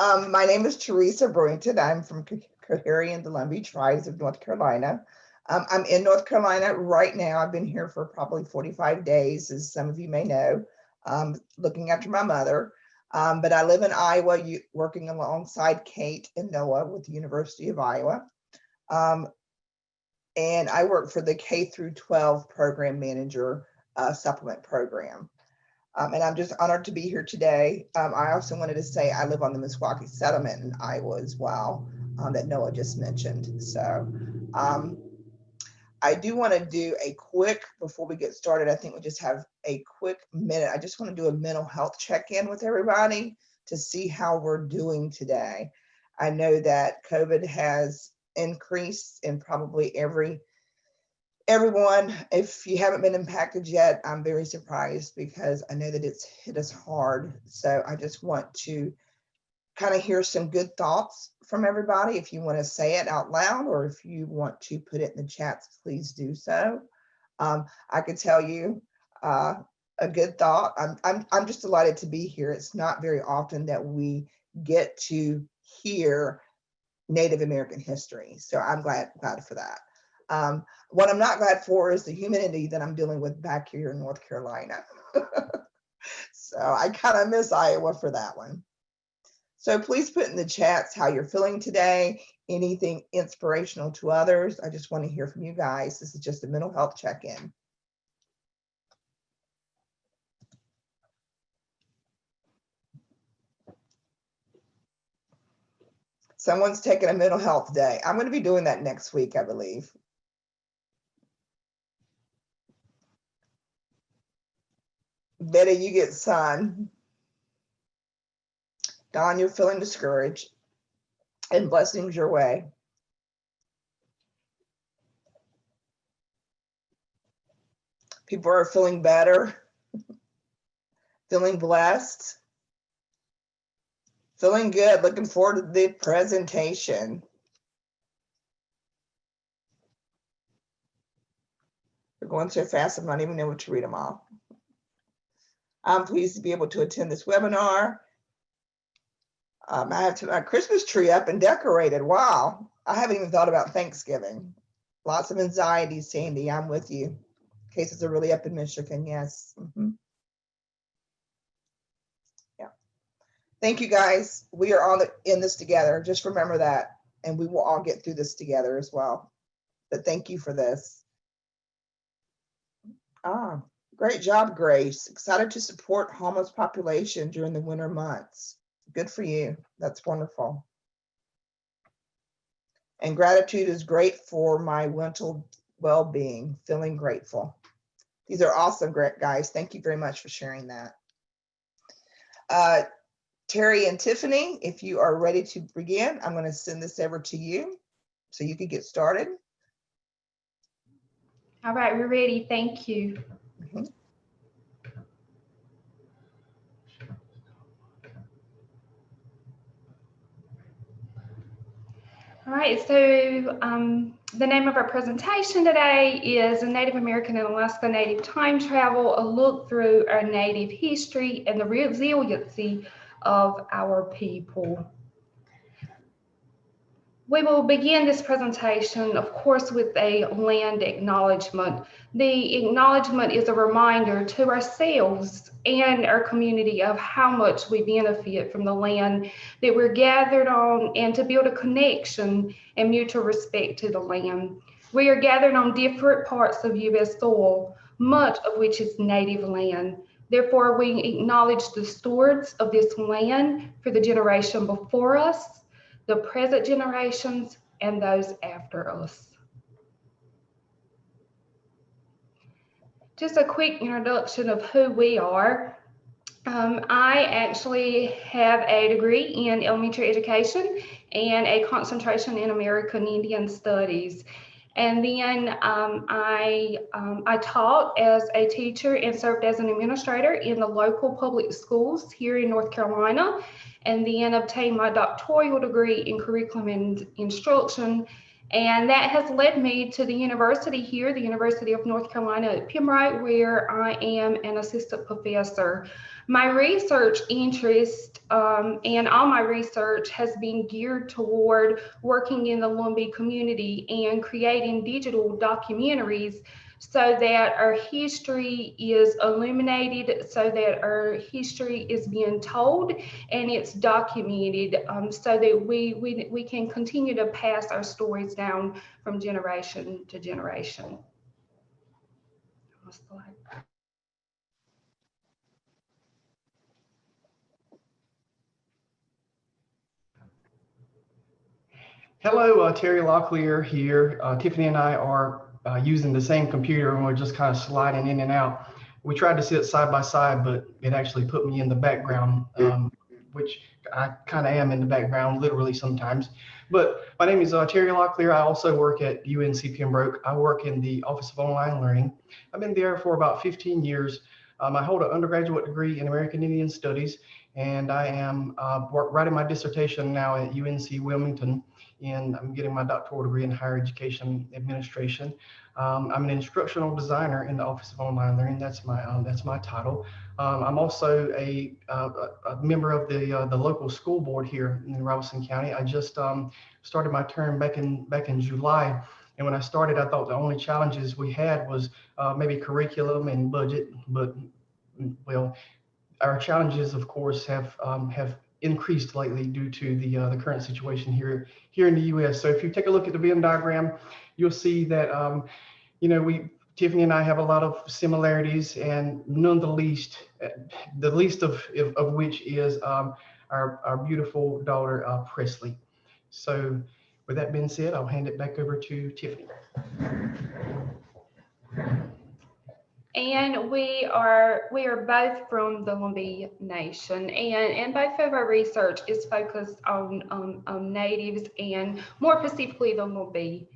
My name is Theresa Brenton. I'm from Coharie and the Lumbee tribes of North Carolina. I'm in North Carolina right now. I've been here for probably 45 days, as some of you may know, looking after my mother. But I live in Iowa, working alongside Kate and Noah with the University of Iowa. And I work for the K through 12 program manager supplement program. And I'm just honored to be here today. I also wanted to say I live on the Meskwaki settlement in Iowa as well, that Noah just mentioned. So I do want to do a quick, before we get started, I think we just have a quick minute. I just want to do a mental health check-in with everybody to see how we're doing today. I know that COVID has increased in probably everyone. If you haven't been impacted yet, I'm very surprised because I know that it's hit us hard. So I just want to kind of hear some good thoughts from everybody. If you want to say it out loud or if you want to put it in the chats, please do so. I could tell you a good thought. I'm just delighted to be here. It's not very often that we get to hear Native American history. So I'm glad for that. What I'm not glad for is the humidity that I'm dealing with back here in North Carolina. So I kind of miss Iowa for that one. So please put in the chats how you're feeling today, anything inspirational to others. I just want to hear from you guys. This is just a mental health check-in. Someone's taking a mental health day. I'm going to be doing that next week, I believe. Betty, you get sun. Don, you're feeling discouraged. And blessings your way. People are feeling better, feeling blessed, feeling good. Looking forward to the presentation. We're going so fast, I don't even know what to read them all. I'm pleased to be able to attend this webinar. I have my Christmas tree up and decorated. Wow, I haven't even thought about Thanksgiving. Lots of anxiety, Sandy, I'm with you. Cases are really up in Michigan, yes. Yeah. Thank you guys. We are all in this together. Just remember that. And we will all get through this together as well. But thank you for this. Great job, Grace. Excited to support homeless population during the winter months. Good for you. That's wonderful. And gratitude is great for my mental well-being, feeling grateful. These are awesome, great guys. Thank you very much for sharing that. Terry and Tiffany, if you are ready to begin, I'm going to send this over to you so you can get started. All right, we're ready. Thank you. All right, so the name of our presentation today is Native American and Alaska Native Time Travel, a look through our Native history and the resiliency of our people. We will begin this presentation, of course, with a land acknowledgement. The acknowledgement is a reminder to ourselves and our community of how much we benefit from the land that we're gathered on and to build a connection and mutual respect to the land. We are gathered on different parts of U.S. soil, much of which is native land. Therefore, we acknowledge the stewards of this land for the generation before us, the present generations, and those after us. Just a quick introduction of who we are. I actually have a degree in elementary education and a concentration in American Indian Studies. And then I taught as a teacher and served as an administrator in the local public schools here in North Carolina, and then obtained my doctoral degree in curriculum and instruction And that has led me to the university here, the University of North Carolina at Pembroke, where I am an assistant professor. My research interest and all my research has been geared toward working in the Lumbee community and creating digital documentaries so that our history is illuminated, so that our history is being told and it's documented, so that we can continue to pass our stories down from generation to generation. Hello, Terry Locklear here. Tiffany and I are using the same computer and we're just kind of sliding in and out. We tried to sit side by side, but it actually put me in the background, which I kind of am in the background literally sometimes. But my name is Terry Locklear. I also work at UNC Pembroke. I work in the Office of Online Learning. I've been there for about 15 years. I hold an undergraduate degree in American Indian Studies, and I am writing my dissertation now at UNC Wilmington. And I'm getting my doctoral degree in higher education administration. I'm an instructional designer in the Office of Online Learning. That's my title. I'm also a member of the local school board here in Robeson County. I just started my term back in July. And when I started, I thought the only challenges we had was maybe curriculum and budget. But well, our challenges, of course, have increased lately due to the current situation here in the U.S. So if you take a look at the Venn diagram, you'll see that Tiffany and I have a lot of similarities, and none the least of which is our beautiful daughter Presley. So with that being said, I'll hand it back over to Tiffany. And we are both from the Lumbee Nation, and both of our research is focused on natives and more specifically the Lumbee.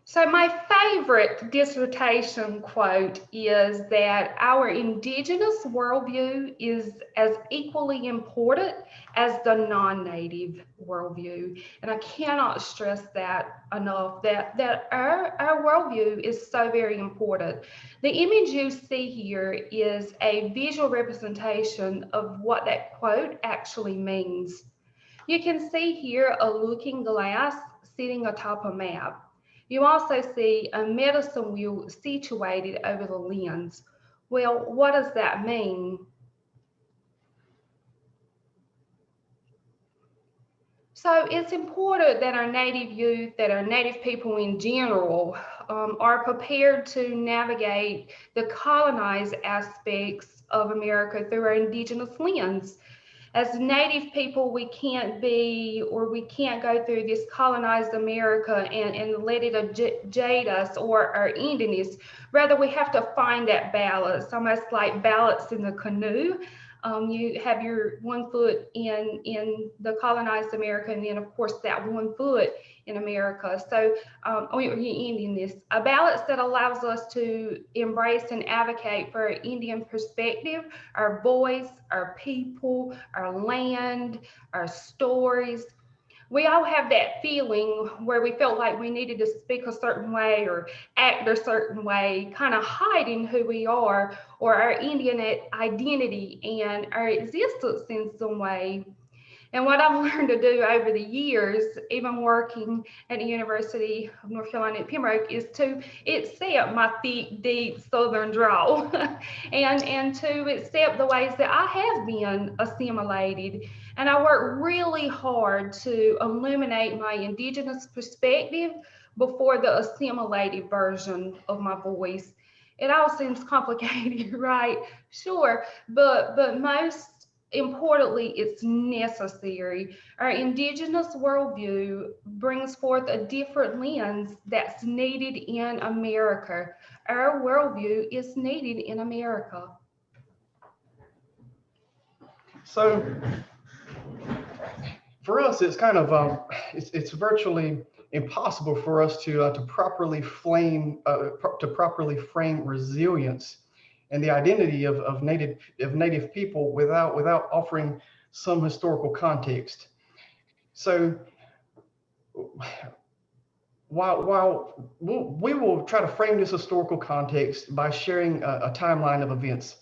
So my favorite dissertation quote is that our Indigenous worldview is as equally important as the non-native worldview. And I cannot stress that enough, that our worldview is so very important. The image you see here is a visual representation of what that quote actually means. You can see here a looking glass sitting atop a map. You also see a medicine wheel situated over the lens. Well, what does that mean? So it's important that our native youth, that our native people in general, are prepared to navigate the colonized aspects of America through our Indigenous lens. As native people, we can't go through this colonized America and let it jade us or our Indianness. Rather, we have to find that balance, almost like balance in the canoe. You have your one foot in the colonized America, and then of course that one foot in America. So, or your Indianness, a balance that allows us to embrace and advocate for our Indian perspective, our voice, our people, our land, our stories. We all have that feeling where we felt like we needed to speak a certain way or act a certain way, kind of hiding who we are or our Indian identity and our existence in some way. And what I've learned to do over the years, even working at the University of North Carolina at Pembroke, is to accept my thick, deep Southern drawl and to accept the ways that I have been assimilated. And I work really hard to illuminate my Indigenous perspective before the assimilated version of my voice. It all seems complicated, right? Sure, but most importantly, it's necessary. Our Indigenous worldview brings forth a different lens that's needed in America. Our worldview is needed in America. So for us, it's kind of it's virtually impossible for us to properly frame resilience and the identity of native people without offering some historical context. So while we will try to frame this historical context by sharing a timeline of events.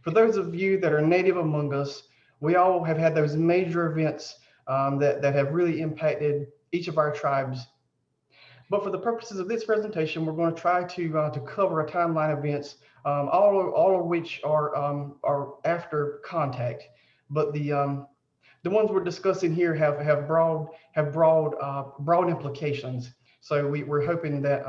For those of you that are native among us, we all have had those major events that have really impacted each of our tribes. But for the purposes of this presentation, we're going to try to cover a timeline of events, all of which are after contact. But the ones we're discussing here have broad implications. So we're hoping that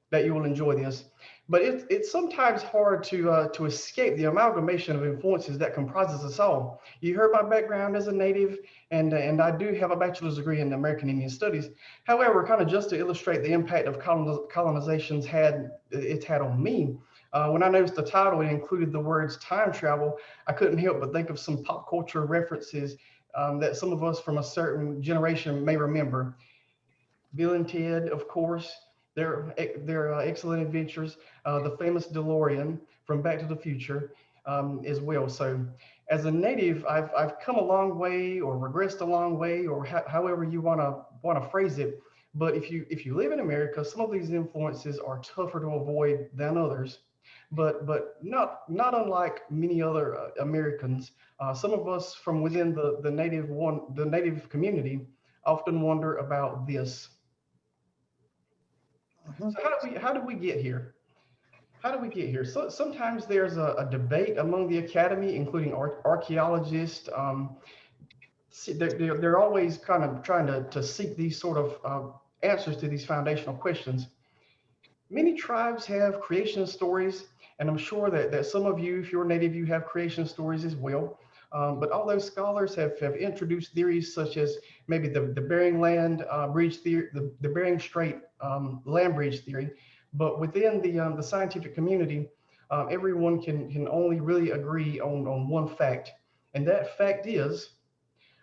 that you will enjoy this. But it's sometimes hard to escape the amalgamation of influences that comprises us all. You heard my background as a native, and I do have a bachelor's degree in American Indian Studies. However, kind of just to illustrate the impact of colonizations it's had on me, when I noticed the title, it included the words time travel. I couldn't help but think of some pop culture references that some of us from a certain generation may remember. Bill and Ted, of course, their excellent adventures, the famous DeLorean from Back to the Future as well. So as a native, I've come a long way or regressed a long way, or however you want to phrase it. But if you live in America, some of these influences are tougher to avoid than others. But not unlike many other Americans, some of us from within the native community often wonder about this. So how do we get here? How do we get here? So sometimes there's a debate among the academy, including archaeologists. They're always kind of trying to seek these sort of answers to these foundational questions. Many tribes have creation stories, and I'm sure that some of you, if you're native, you have creation stories as well. But all those scholars have introduced theories such as maybe the Bering Land Bridge theory, the Bering Strait land bridge theory. But within the scientific community, everyone can only really agree on one fact, and that fact is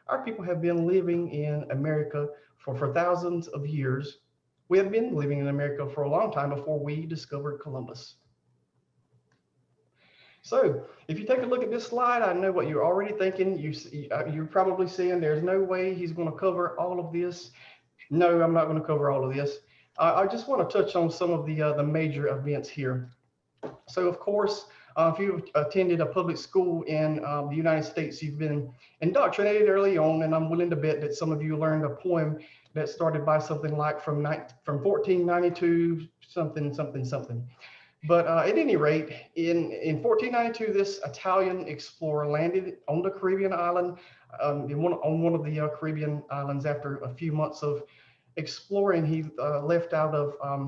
our people have been living in America for thousands of years. We have been living in America for a long time before we discovered Columbus. So if you take a look at this slide, I know what you're already thinking. You're probably saying there's no way he's going to cover all of this. No, I'm not going to cover all of this. I just want to touch on some of the major events here. So of course, if you've attended a public school in the United States, you've been indoctrinated early on, and I'm willing to bet that some of you learned a poem that started by something like from 1492 something. But at any rate, in 1492, this Italian explorer landed on the Caribbean island, on one of the Caribbean islands. After a few months of exploring, he left out of I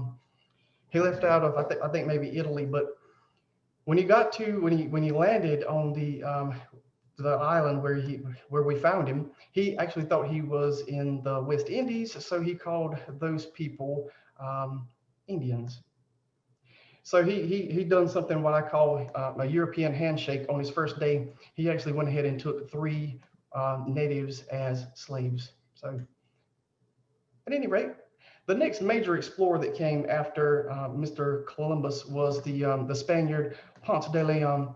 think maybe Italy. But when he landed on the island where we found him, he actually thought he was in the West Indies, so he called those people Indians. So he done something what I call a European handshake on his first day. He actually went ahead and took 3 natives as slaves. So at any rate, the next major explorer that came after Mr. Columbus was the Spaniard Ponce de Leon.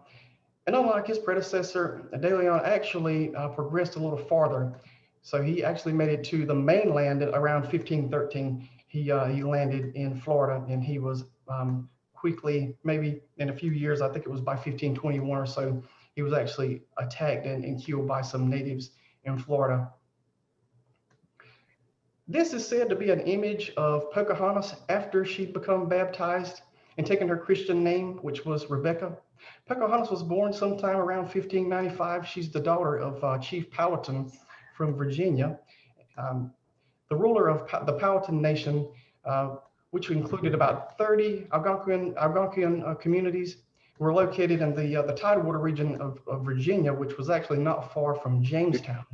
And unlike his predecessor, de Leon actually progressed a little farther. So he actually made it to the mainland at around 1513. He landed in Florida, and he was quickly, maybe in a few years, I think it was by 1521 or so, he was actually attacked and killed by some natives in Florida. This is said to be an image of Pocahontas after she'd become baptized and taken her Christian name, which was Rebecca. Pocahontas was born sometime around 1595. She's the daughter of Chief Powhatan from Virginia. The ruler of the Powhatan Nation, which included about 30 Algonquian communities, were located in the Tidewater region of Virginia, which was actually not far from Jamestown.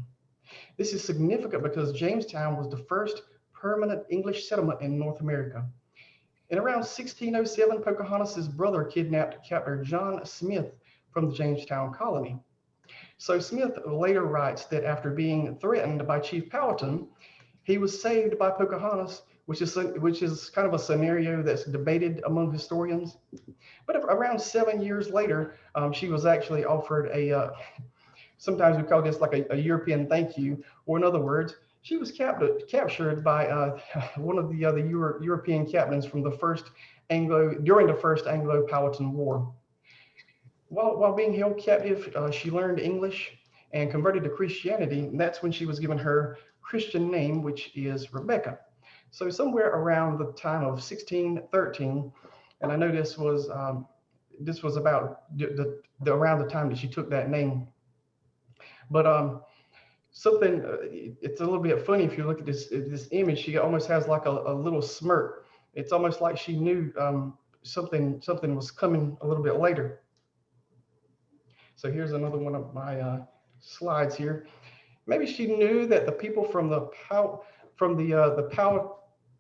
This is significant because Jamestown was the first permanent English settlement in North America. In around 1607, Pocahontas' brother kidnapped Captain John Smith from the Jamestown colony. So Smith later writes that after being threatened by Chief Powhatan, he was saved by Pocahontas, which is kind of a scenario that's debated among historians. But around 7 years later, she was actually offered sometimes we call this like a European thank you, or in other words, She was captured by one of the other European captains from the during the first Anglo-Powhatan War. While being held captive, she learned English and converted to Christianity. And that's when she was given her Christian name, which is Rebecca. So somewhere around the time of 1613, and I know this was about around the time that she took that name. But something, it's a little bit funny if you look at this image. She almost has like a little smirk. It's almost like she knew something was coming a little bit later. So here's another one of my slides here. Maybe she knew that the people from the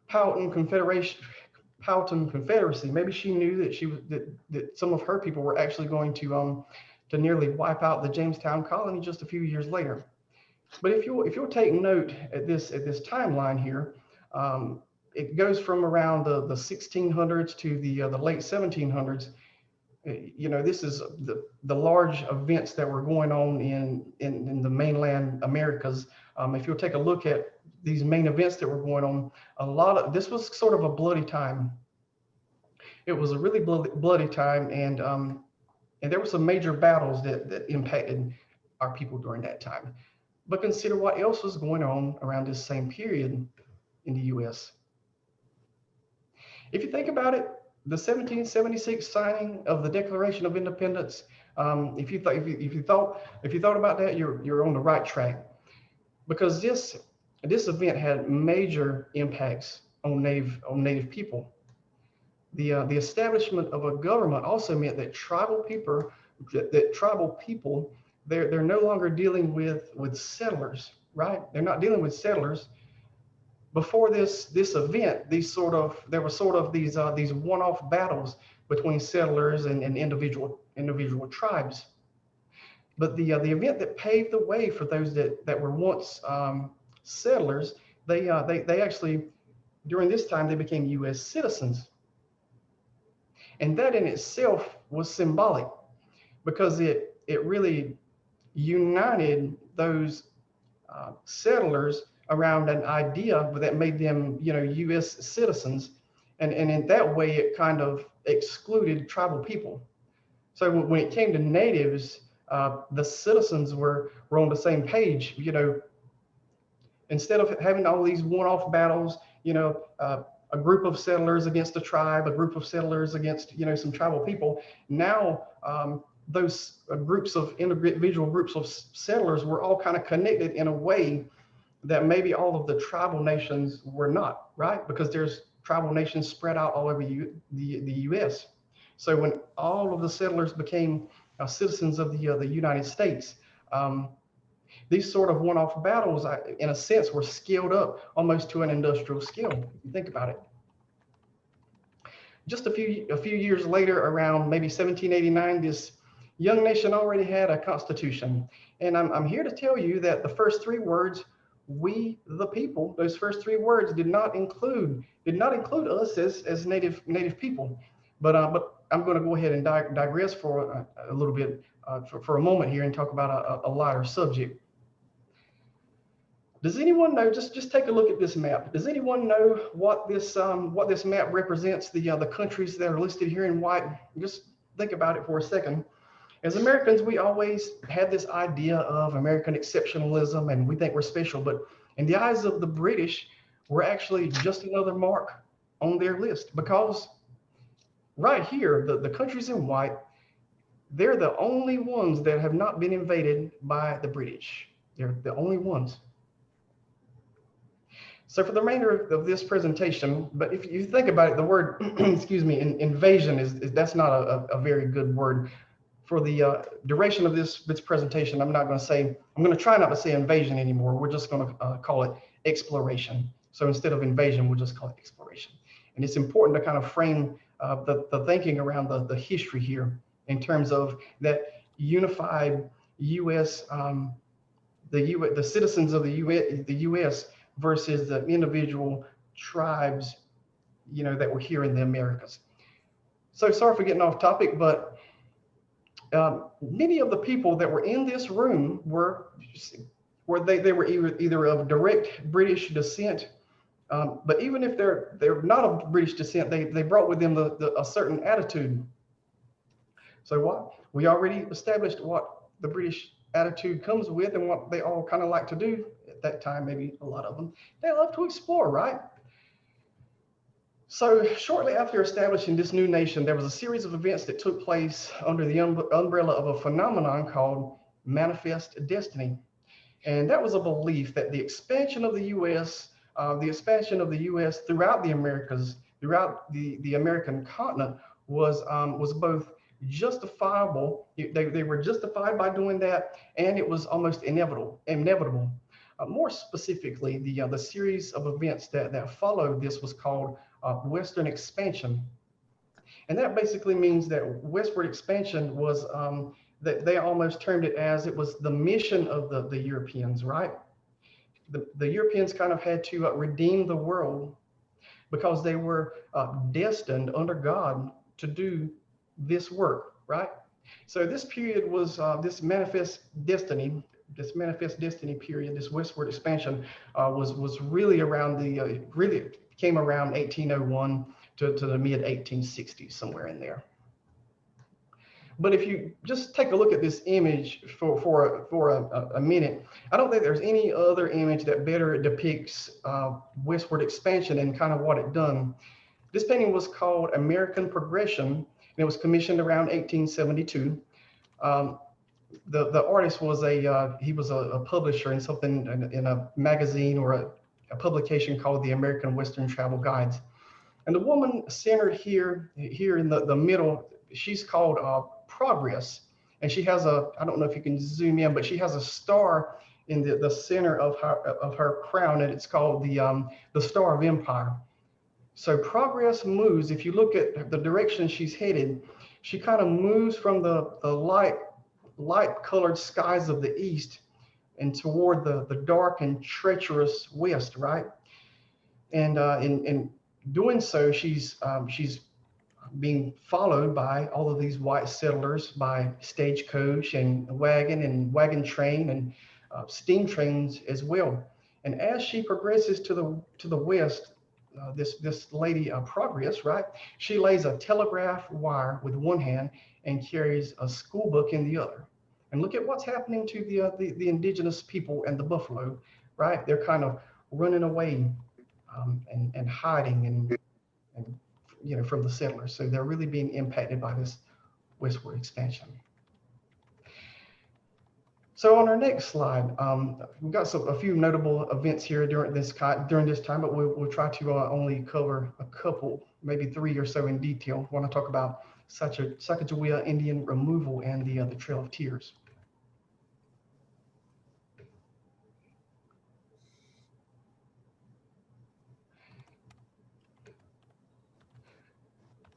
Powhatan Confederacy. Maybe she knew that that some of her people were actually going to nearly wipe out the Jamestown colony just a few years later. But if you'll take note at this timeline here, it goes from around the 1600s to the late 1700s. You know, this is the large events that were going on in the mainland Americas. If you'll take a look at these main events that were going on, this was sort of a bloody time. It was a really bloody time, and there were some major battles that impacted our people during that time. But consider what else was going on around this same period in the U.S. If you think about it, the 1776 signing of the Declaration of Independence. If you thought about that, you're on the right track, because this event had major impacts on Native people. The establishment of a government also meant that tribal people they're no longer dealing with settlers, right? They're not dealing with settlers. Before this event, there were these one-off battles between settlers and individual tribes. But the event that paved the way for those that were once settlers, they actually, during this time, they became U.S. citizens. And that in itself was symbolic, because it really united those settlers around an idea that made them, U.S. citizens, and in that way it kind of excluded tribal people. So when it came to natives, the citizens were on the same page. Instead of having all these one-off battles, a group of settlers against a tribe, a group of settlers against some tribal people. Now those individual groups of settlers were all kind of connected in a way that maybe all of the tribal nations were not, right? Because there's tribal nations spread out all over the U.S. So when all of the settlers became citizens of the United States, these sort of one-off battles, in a sense, were scaled up almost to an industrial scale, if you think about it. Just a few years later, around maybe 1789, this young nation already had a constitution. And I'm here to tell you that the first three words, "we the people," those first three words did not include us as native people. But I'm going to go ahead and digress for a little bit for a moment here and talk about a lighter subject. Does anyone know? Just take a look at this map. Does anyone know what this map represents? The countries that are listed here in white. Just think about it for a second. As Americans, we always had this idea of American exceptionalism, and we think we're special. But in the eyes of the British, we're actually just another mark on their list, because right here, the countries in white, they're the only ones that have not been invaded by the British. They're the only ones. So for the remainder of this presentation, but if you think about it, the word, excuse me, invasion that's not a very good word. For the duration of this presentation, I'm going to try not to say invasion anymore. We're just going to call it exploration. So instead of invasion, we'll just call it exploration. And it's important to kind of frame the thinking around the history here in terms of that unified U.S., the citizens of the U.S. versus the individual tribes, that were here in the Americas. So sorry for getting off topic, but many of the people that were in this room were where they were either of direct British descent, but even if they're not of British descent, they brought with them a certain attitude. So what we already established what the British attitude comes with and what they all kind of like to do at that time, maybe a lot of them, they love to explore, right? So shortly after establishing this new nation, there was a series of events that took place under the umbrella of a phenomenon called manifest destiny. And that was a belief that the expansion of the U.S., throughout the Americas, throughout the American continent was both justifiable. They were justified by doing that, and it was almost inevitable. More specifically, the series of events that followed this was called Western Expansion. And that basically means that Westward Expansion was, that they almost termed it as it was the mission of the Europeans, right? The Europeans kind of had to redeem the world because they were destined under God to do this work, right? So this period was this manifest destiny period, this Westward Expansion was really around really came around 1801 to the mid 1860s, somewhere in there. But if you just take a look at this image for a minute, I don't think there's any other image that better depicts Westward Expansion and kind of what it done. This painting was called American Progression, and it was commissioned around 1872. The artist was he was a publisher in something in a magazine or a publication called the American Western Travel Guides. And the woman centered here in the middle, she's called Progress, and she has I don't know if you can zoom in, but she has a star in the center of her crown, and it's called the Star of Empire. So progress moves. If you look at the direction she's headed, she kind of moves from the light colored skies of the east and toward the dark and treacherous west, right? And in doing so, she's being followed by all of these white settlers, by stagecoach and wagon train and steam trains as well. And as she progresses to the west, this lady Progress, right? She lays a telegraph wire with one hand and carries a school book in the other. And look at what's happening to the indigenous people and the buffalo, right? They're kind of running away and hiding and from the settlers. So they're really being impacted by this Westward Expansion. So on our next slide, we've got a few notable events here during this time, but we'll try to only cover a couple, maybe 3 or so in detail. I want to talk about Sacagawea Indian removal and the Trail of Tears.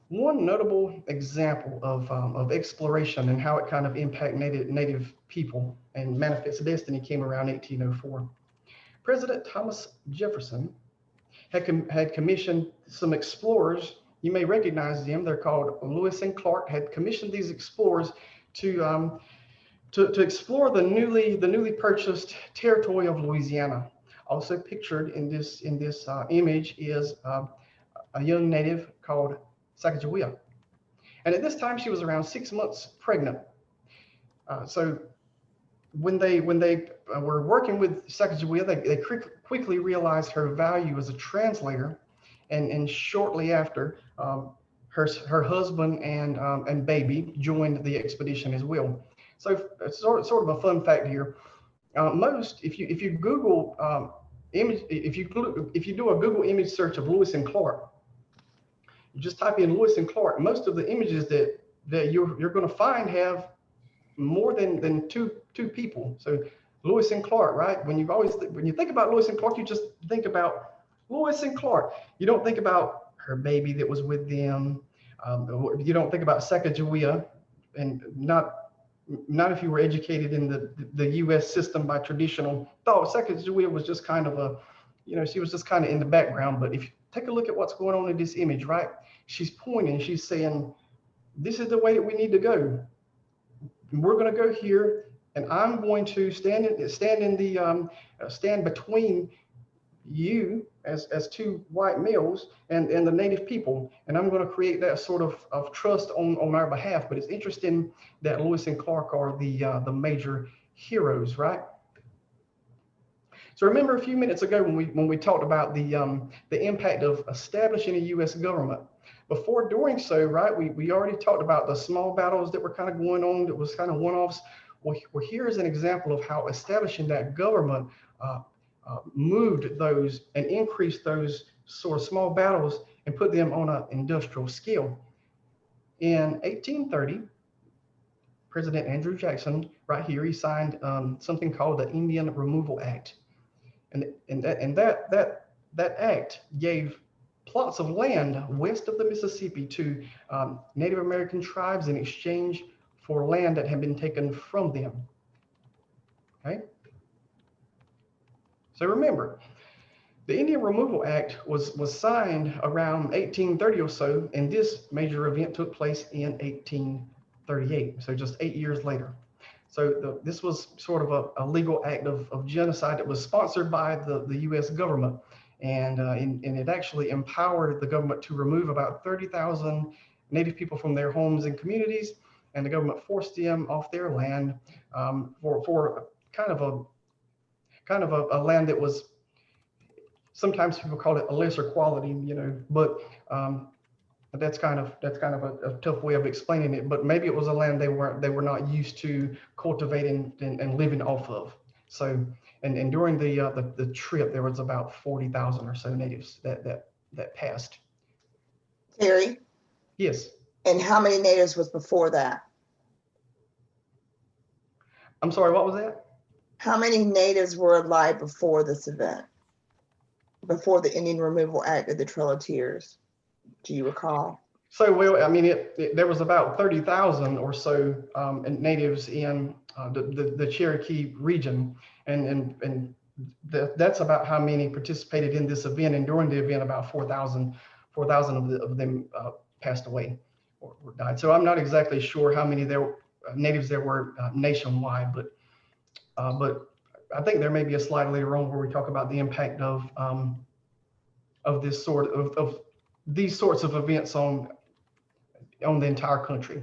One notable example of exploration and how it kind of impacted native people and manifest destiny came around 1804. President Thomas Jefferson had commissioned some explorers. You may recognize them. They're called Lewis and Clark. Had commissioned these explorers to explore the newly purchased territory of Louisiana. Also pictured in this image is a young native called Sacagawea. And at this time, she was around 6 months pregnant. So when they were working with Sacagawea, they quickly realized her value as a translator, and shortly after, her husband and baby joined the expedition as well. So it's sort of a fun fact here. If you Google if you do a Google image search of Lewis and Clark, you just type in Lewis and Clark, most of the images that you're going to find have more than two people. So Lewis and Clark, right? When you think about Lewis and Clark, you just think about Lewis and Clark. You don't think about her baby that was with them. You don't think about Sacagawea, and not if you were educated in the U.S. system by traditional thought. Sacagawea was just kind of she was just kind of in the background. But if you take a look at what's going on in this image, right? She's pointing, she's saying, this is the way that we need to go. We're going to go here, and I'm going to stand between you as two white males and the native people, and I'm going to create that sort of trust on our behalf. But it's interesting that Lewis and Clark are the major heroes, right? So remember a few minutes ago when we talked about the impact of establishing a U.S. government. Before doing so, right, we already talked about the small battles that were kind of going on, that was kind of one-offs. Well, here is an example of how establishing that government moved those and increased those sort of small battles and put them on an industrial scale. In 1830, President Andrew Jackson, right here, he signed something called the Indian Removal Act. And that act gave plots of land west of the Mississippi to Native American tribes in exchange for land that had been taken from them. Okay. So remember, the Indian Removal Act was signed around 1830 or so, and this major event took place in 1838, so just 8 years later. So this was sort of a legal act of genocide that was sponsored by the U.S. government, and it actually empowered the government to remove about 30,000 Native people from their homes and communities, and the government forced them off their land for kind of a land that was, sometimes people call it a lesser quality, you know, but that's kind of a tough way of explaining it. But maybe it was a land they were not used to cultivating and living off of. So and during the trip, there was about 40,000 or so natives that passed. Terry? Yes. And how many natives was before that? I'm sorry, what was that? How many natives were alive before this event? Before the Indian Removal Act of the Trail of Tears? Do you recall? So, well, I mean, there was about 30,000 or so natives in the Cherokee region, and that's about how many participated in this event. And during the event, about 4,000 of them passed away or died. So I'm not exactly sure how many natives there were nationwide, but I think there may be a slide later on where we talk about the impact of this sort of these sorts of events on the entire country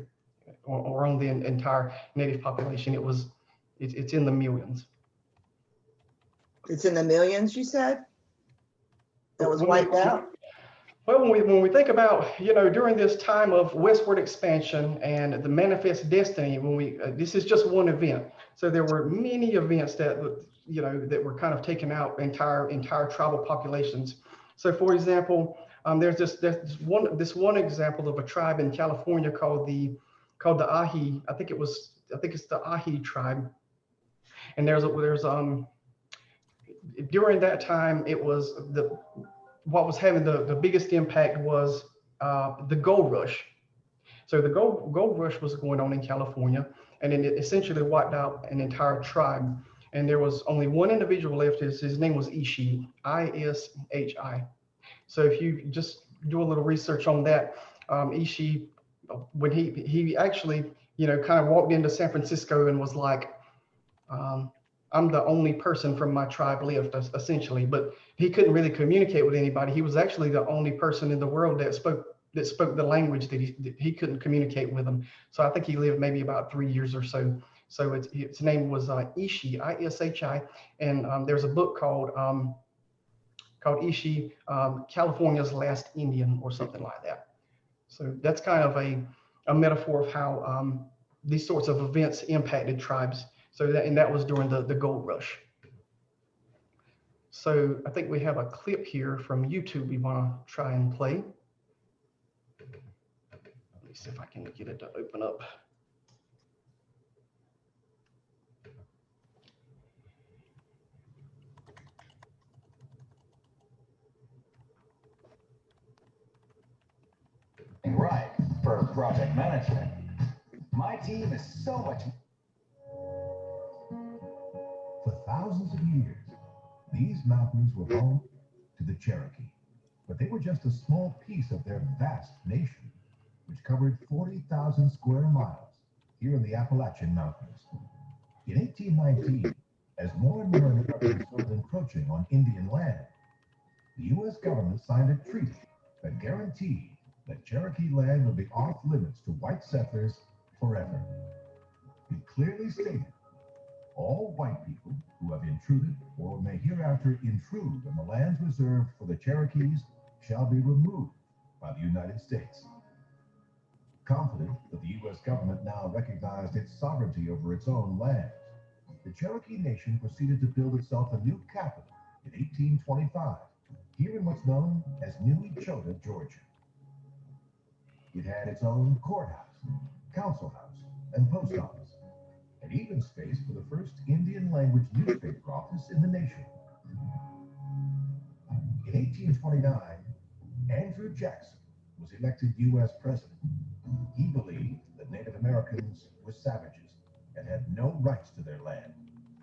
or on the entire native population. It's in the millions. It's in the millions, you said? That was wiped out? Well, when we think about, you know, during this time of westward expansion and the manifest destiny, this is just one event. So there were many events that, you know, that were kind of taking out entire tribal populations. So for example, there's this one example of a tribe in California called the Ahi. I think it's the Ahi tribe. And during that time, it was what was having the biggest impact was the gold rush. So the gold rush was going on in California, and it essentially wiped out an entire tribe. And there was only one individual left. His name was Ishi, I-S-H-I. So if you just do a little research on that, Ishi, when he actually, you know, kind of walked into San Francisco and was like, I'm the only person from my tribe left, essentially, but he couldn't really communicate with anybody. He was actually the only person in the world that spoke the language that he couldn't communicate with them. So I think he lived maybe about 3 years or so. So its name was Ishi, I-S-H-I, and there's a book called Ishi, California's Last Indian, or something like that. So that's kind of a metaphor of how these sorts of events impacted tribes. So that was during the gold rush. So I think we have a clip here from YouTube we want to try and play. Let me see if I can get it to open up. Right for project management. My team is so much. For thousands of years, these mountains were home to the Cherokee, but they were just a small piece of their vast nation, which covered 40,000 square miles here in the Appalachian Mountains. In 1819, as more and more Americans started encroaching on Indian land, the U.S. government signed a treaty that guaranteed that Cherokee land would be off limits to white settlers forever. It clearly stated, all white people who have intruded or may hereafter intrude on the lands reserved for the Cherokees shall be removed by the United States. Confident that the U.S. government now recognized its sovereignty over its own lands, the Cherokee Nation proceeded to build itself a new capital in 1825, here in what's known as New Echota, Georgia. It had its own courthouse, council house, and post office, and even space for the first Indian language newspaper office in the nation. In 1829, Andrew Jackson was elected U.S. president. He believed that Native Americans were savages and had no rights to their land,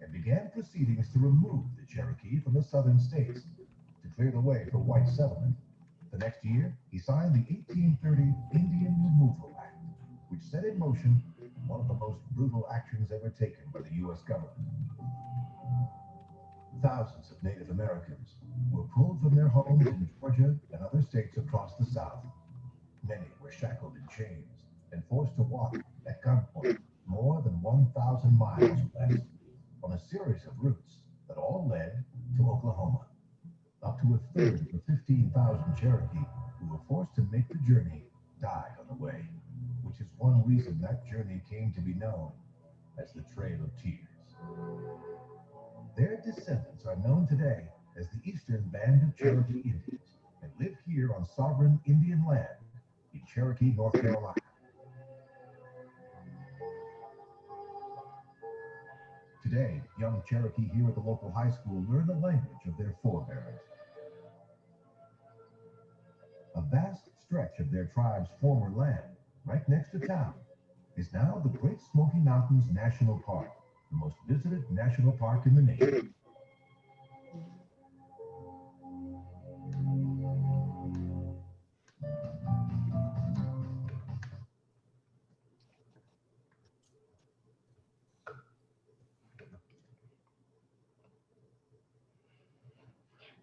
and began proceedings to remove the Cherokee from the southern states to clear the way for white settlement. The next year, he signed the 1830 Indian Removal Act, which set in motion one of the most brutal actions ever taken by the U.S. government. Thousands of Native Americans were pulled from their homes in Georgia and other states across the South. Many were shackled in chains and forced to walk at gunpoint more than 1,000 miles west on a series of routes that all led to Oklahoma. Up to a third of the 15,000 Cherokee who were forced to make the journey died on the way, which is one reason that journey came to be known as the Trail of Tears. Their descendants are known today as the Eastern Band of Cherokee Indians and live here on sovereign Indian land in Cherokee, North Carolina. Today, young Cherokee here at the local high school learn the language of their forebears. A vast stretch of their tribe's former land, right next to town, is now the Great Smoky Mountains National Park, the most visited national park in the nation.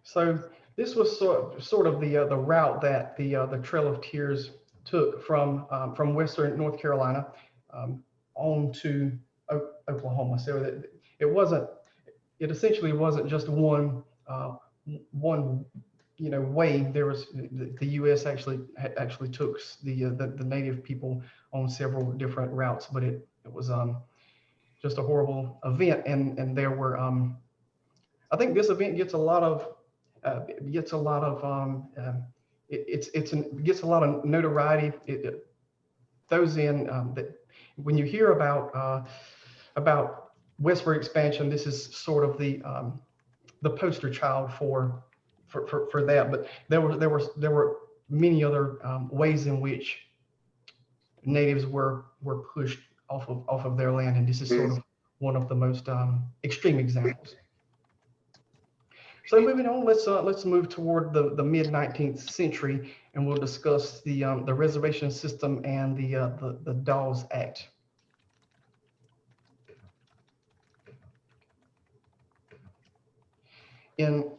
So this was sort of the route that the Trail of Tears took from Western North Carolina on to Oklahoma. So that it essentially wasn't just one way. There was the U.S. actually took the native people on several different routes, but it was just a horrible event, and there were I think this event gets a lot of gets a lot of notoriety. It throws in that when you hear about Westward Expansion, this is sort of the poster child for that. But there were many other ways in which natives were pushed off of their land, and this is sort of one of the most extreme examples. So moving on, let's move toward the mid 19th century, and we'll discuss the reservation system and the Dawes Act. In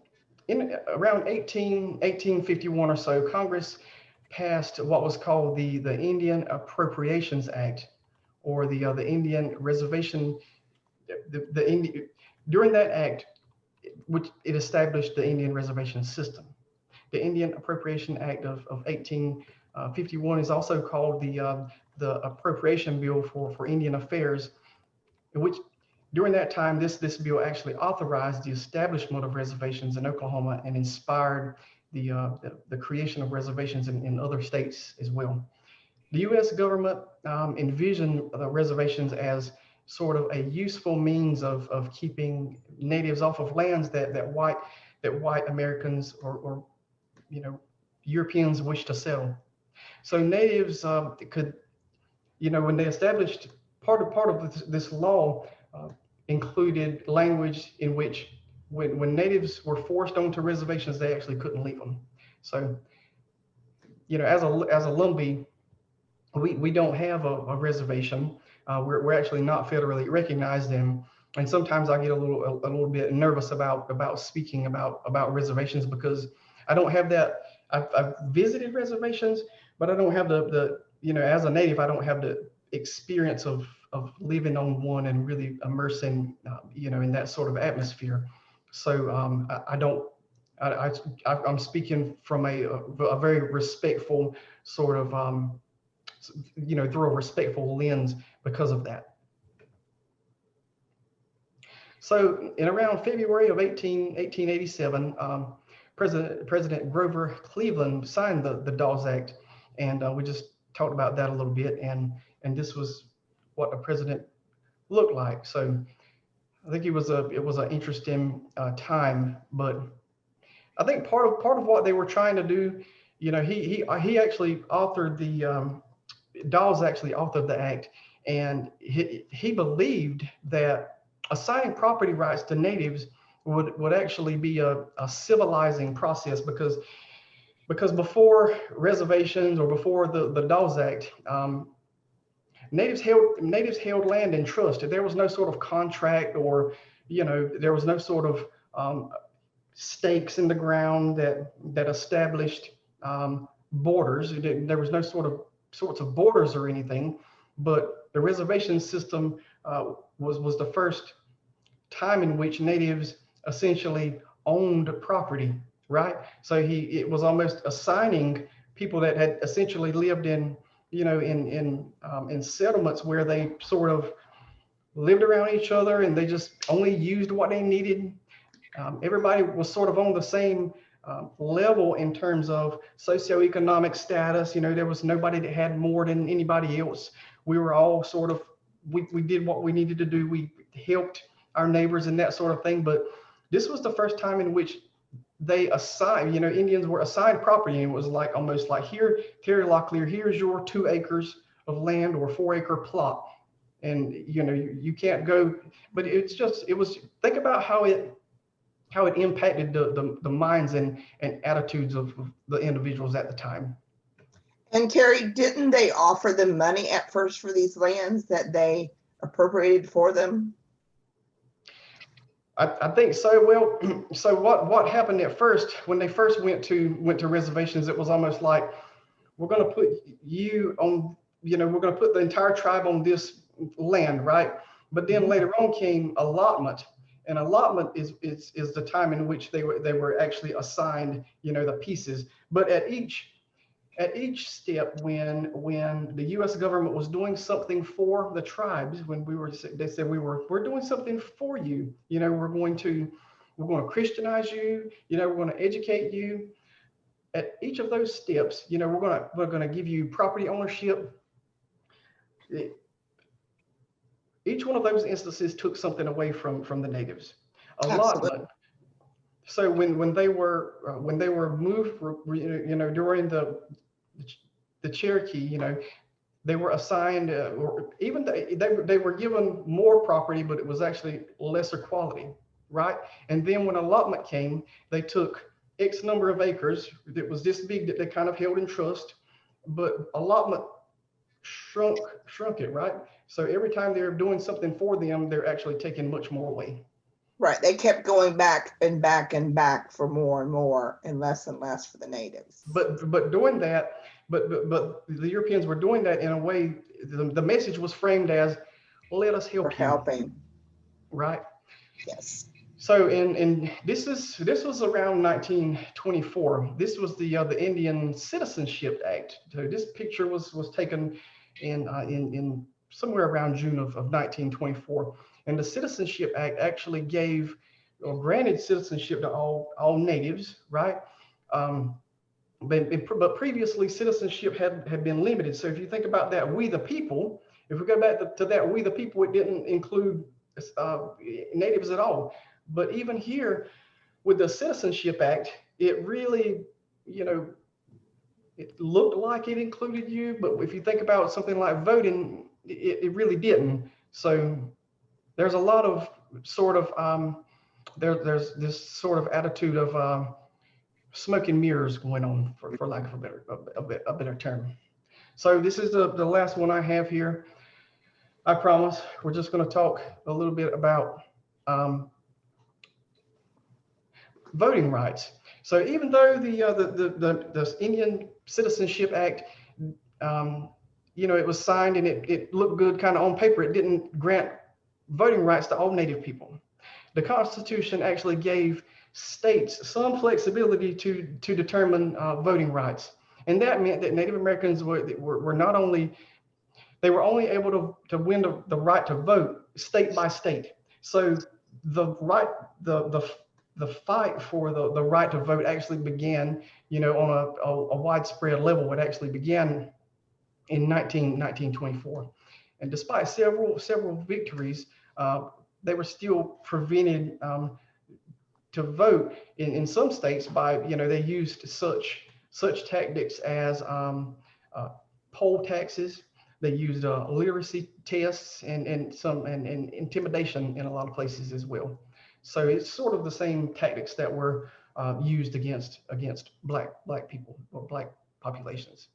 around 1851 or so, Congress passed what was called the Indian Appropriations Act, or the Indian Reservation. During that act, which it established the Indian reservation system. The Indian Appropriation Act of 1851 is also called the Appropriation Bill for Indian Affairs, in which during that time, this bill actually authorized the establishment of reservations in Oklahoma and inspired the creation of reservations in other states as well. The U.S. government envisioned the reservations as sort of a useful means of keeping natives off of lands that white Americans or Europeans wish to settle. So natives could, when they established part of this law included language in which when natives were forced onto reservations, they actually couldn't leave them. So, as a Lumbee, we don't have a reservation. We're actually not federally recognized, and And sometimes I get a little bit nervous about speaking about reservations, because I don't have that. I've visited reservations, but I don't have the as a native, I don't have the experience of living on one and really immersing in that sort of atmosphere. So I don't. I'm speaking from a very respectful sort of through a respectful lens because of that. So in around February of 1887, President Grover Cleveland signed the Dawes Act, and we just talked about that a little bit, and this was what a president looked like. So I think it was an interesting time, but I think part of what they were trying to do, he actually authored Dawes actually authored the act, and he believed that assigning property rights to natives would actually be a civilizing process, because before reservations or before the Dawes Act, natives held land in trust. There was no sort of contract, or there was no sort of stakes in the ground that established borders. There was no sorts of borders or anything, but the reservation system was the first time in which natives essentially owned property, right? So it was almost assigning people that had essentially lived in settlements where they sort of lived around each other and they just only used what they needed. Everybody was sort of on the same level in terms of socioeconomic status. There was nobody that had more than anybody else. We were all sort of, we did what we needed to do. We helped our neighbors and that sort of thing. But this was the first time in which they assigned, Indians were assigned property, and it was like almost like, here, Terry Locklear, here's your 2 acres of land or 4-acre plot. And, you can't go, but it was, think about how it impacted the minds and attitudes of the individuals at the time. And Terry, didn't they offer them money at first for these lands that they appropriated for them? I think so. Well, so what happened at first, when they first went to reservations, it was almost like, we're going to put you on, we're going to put the entire tribe on this land, right? But then later on came allotment. And allotment is the time in which they were actually assigned, the pieces. But at each step, when the U.S. government was doing something for the tribes, they said we're doing something for you. We're going to Christianize you. We're going to educate you. At each of those steps, we're going to give you property ownership. Each one of those instances took something away from the natives. Allotment. So when they were moved, during the Cherokee, they were assigned, or even they were given more property, but it was actually lesser quality, right? And then when allotment came, they took X number of acres that was this big that they kind of held in trust, but allotment shrunk it, right? So every time they're doing something for them, they're actually taking much more away. Right. They kept going back and back and back for more and more and less for the natives. But doing that, but the Europeans were doing that in a way, the message was framed as, let us help you. Helping. Right. Yes. So this was around 1924. This was the Indian Citizenship Act. So this picture was taken in somewhere around June of 1924. And the Citizenship Act actually gave or granted citizenship to all natives, right? But previously citizenship had been limited. So if you think about that, we the people, if we go back to that, we the people, it didn't include natives at all. But even here with the Citizenship Act, it really, it looked like it included you, but if you think about something like voting, it really didn't. So there's a lot of sort of, there's this sort of attitude of smoke and mirrors going on, for lack of a better term. So this is the last one I have here. I promise. We're just going to talk a little bit about voting rights. So even though the Indian Citizenship Act, it was signed and it looked good kind of on paper, it didn't grant voting rights to all Native people. The Constitution actually gave states some flexibility to determine voting rights. And that meant that Native Americans were not only, they were only able to win the right to vote state by state. So the fight for the right to vote actually began, on a widespread level. It actually began in 1924. And despite several victories, they were still prevented to vote in some states by, they used such tactics as poll taxes. They used literacy tests and intimidation in a lot of places as well. So it's sort of the same tactics that were used against black people or black populations.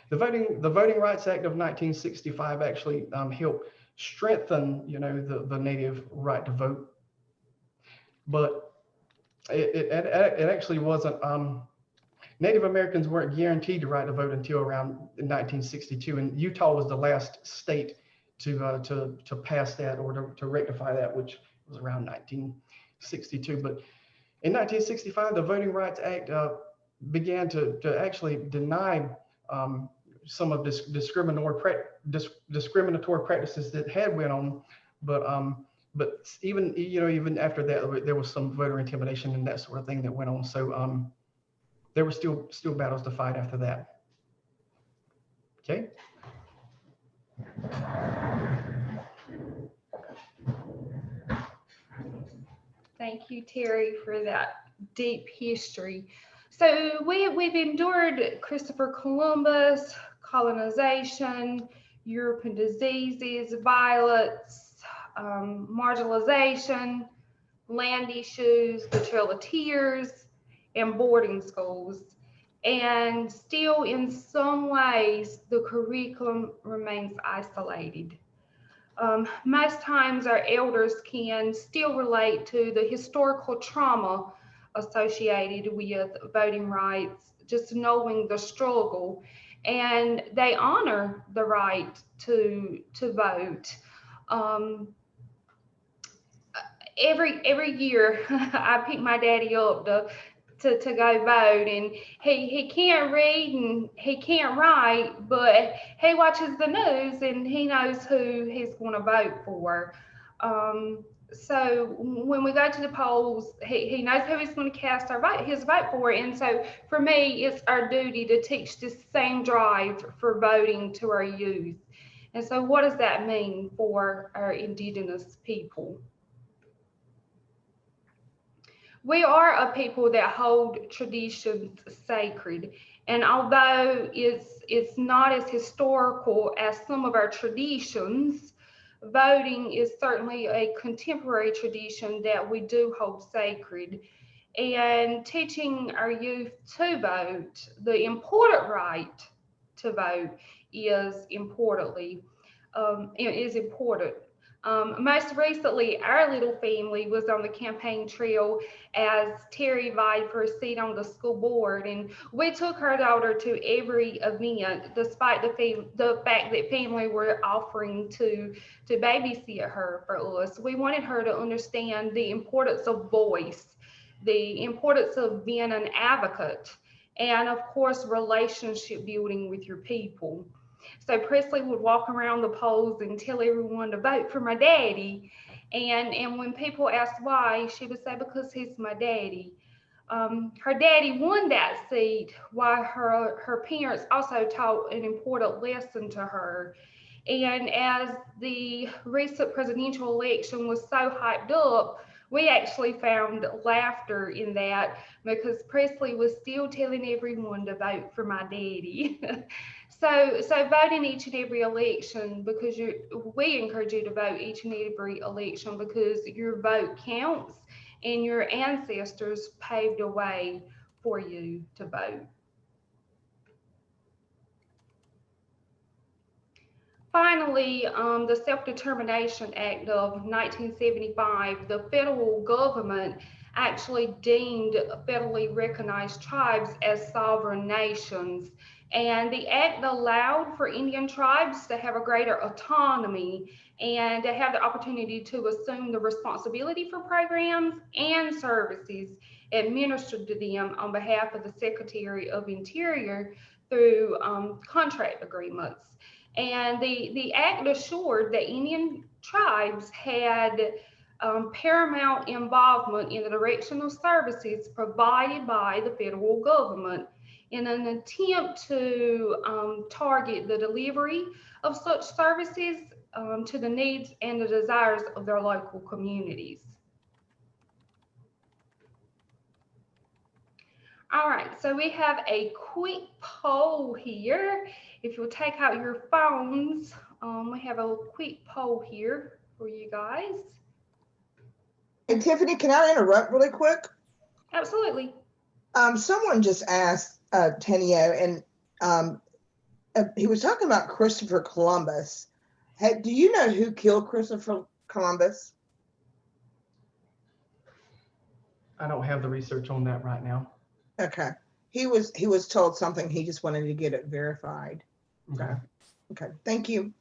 The Voting Rights Act of 1965 actually helped strengthen, the Native right to vote, but it actually wasn't. Native Americans weren't guaranteed the right to vote until around 1962, and Utah was the last state to pass that or to rectify that, which was around 1962. But in 1965, the Voting Rights Act began to actually deny some of this discriminatory practices that had went on, but even after that, there was some voter intimidation and that sort of thing that went on. So there were still battles to fight after that. Okay. Thank you, Terry, for that deep history. So we've endured Christopher Columbus, colonization, European diseases, violence, marginalization, land issues, the Trail of Tears, and boarding schools. And still, in some ways, the curriculum remains isolated. Most times our elders can still relate to the historical trauma associated with voting rights, just knowing the struggle, and they honor the right to vote. Every year I pick my daddy up to go vote, and he can't read and he can't write, but he watches the news and he knows who he's going to vote for. So when we go to the polls, he knows who he's going to cast his vote for. And so for me, it's our duty to teach this same drive for voting to our youth. And so what does that mean for our Indigenous people? We are a people that hold traditions sacred. And although it's not as historical as some of our traditions, voting is certainly a contemporary tradition that we do hold sacred. And teaching our youth to vote, the important right to vote is important. Most recently, our little family was on the campaign trail as Terry vied for a seat on the school board, and we took her daughter to every event, despite the fact that family were offering to babysit her for us. We wanted her to understand the importance of voice, the importance of being an advocate, and of course, relationship building with your people. So Presley would walk around the polls and tell everyone to vote for my daddy. And when people asked why, she would say, because he's my daddy. Her daddy won that seat while her parents also taught an important lesson to her. And as the recent presidential election was so hyped up, we actually found laughter in that because Presley was still telling everyone to vote for my daddy. So vote in each and every election because we encourage you to vote each and every election because your vote counts and your ancestors paved a way for you to vote. Finally, the Self-Determination Act of 1975, the federal government actually deemed federally recognized tribes as sovereign nations. And the act allowed for Indian tribes to have a greater autonomy and to have the opportunity to assume the responsibility for programs and services administered to them on behalf of the Secretary of Interior through contract agreements. And the act assured that Indian tribes had paramount involvement in the directional services provided by the federal government in an attempt to target the delivery of such services to the needs and the desires of their local communities. All right, so we have a quick poll here. If you'll take out your phones, we have a quick poll here for you guys. Hey, Tiffany, can I interrupt really quick? Absolutely. Someone just asked Tenio, and he was talking about Christopher Columbus. Hey, do you know who killed Christopher Columbus? I don't have the research on that right now. Okay. He was told something. He just wanted to get it verified. Okay. Okay. Thank you.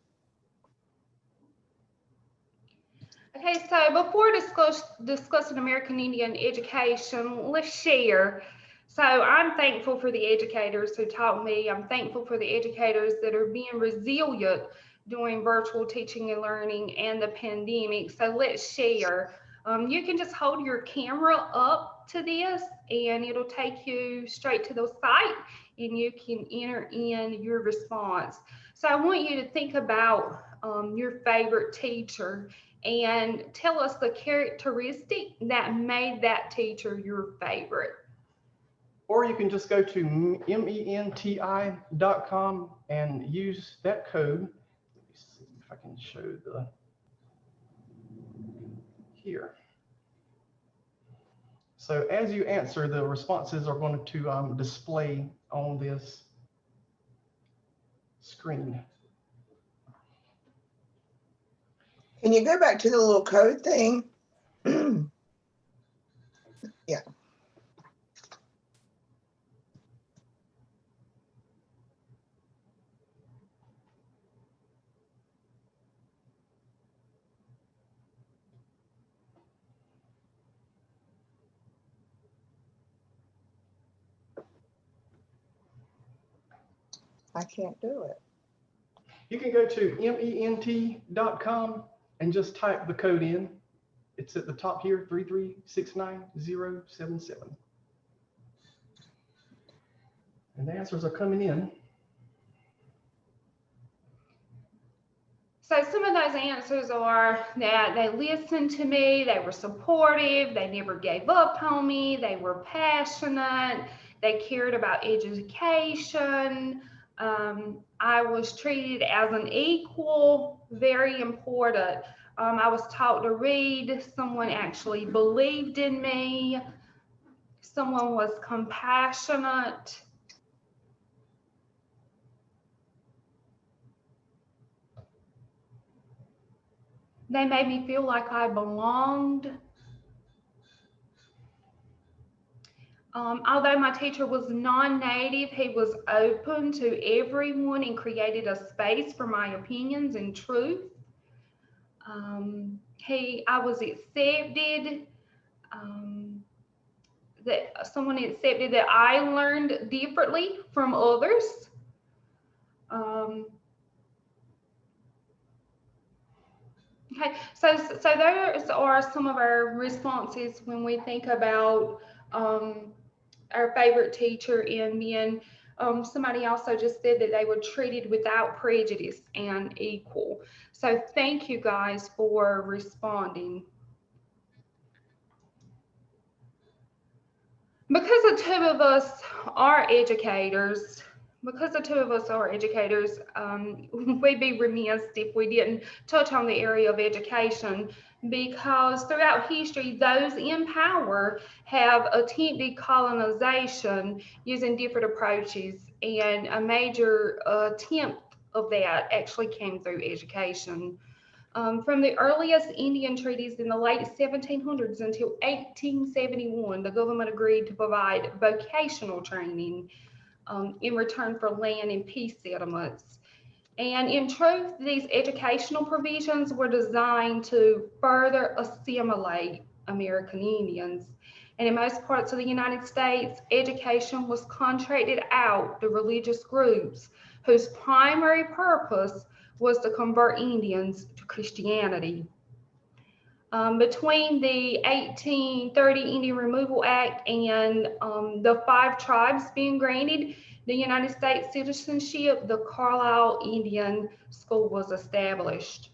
Okay, so before discussing American Indian education, let's share. So I'm thankful for the educators who taught me. I'm thankful for the educators that are being resilient during virtual teaching and learning and the pandemic. So let's share. You can just hold your camera up to this and it'll take you straight to the site and you can enter in your response. So I want you to think about your favorite teacher and tell us the characteristic that made that teacher your favorite. Or you can just go to menti.com and use that code. Let me see if I can show the here. So as you answer, the responses are going to display on this screen. Can you go back to the little code thing? Yeah. I can't do it. You can go to ment.com and just type the code in. It's at the top here, 3369077. And the answers are coming in. So some of those answers are that they listened to me, they were supportive, they never gave up on me, they were passionate, they cared about education, I was treated as an equal, very important. I was taught to read, someone actually believed in me, someone was compassionate. They made me feel like I belonged. Although my teacher was non-native, he was open to everyone and created a space for my opinions and truth. I was accepted, that someone accepted that I learned differently from others. Okay, so those are some of our responses when we think about our favorite teacher, and then somebody also just said that they were treated without prejudice and equal. So thank you guys for responding. Because the two of us are educators, we'd be remiss if we didn't touch on the area of education, because throughout history, those in power have attempted colonization using different approaches, and a major attempt of that actually came through education. From the earliest Indian treaties in the late 1700s until 1871, the government agreed to provide vocational training in return for land and peace settlements. And in truth, these educational provisions were designed to further assimilate American Indians. And in most parts of the United States, education was contracted out to religious groups whose primary purpose was to convert Indians to Christianity. Between the 1830 Indian Removal Act and the 5 tribes being granted the United States citizenship, the Carlisle Indian School was established.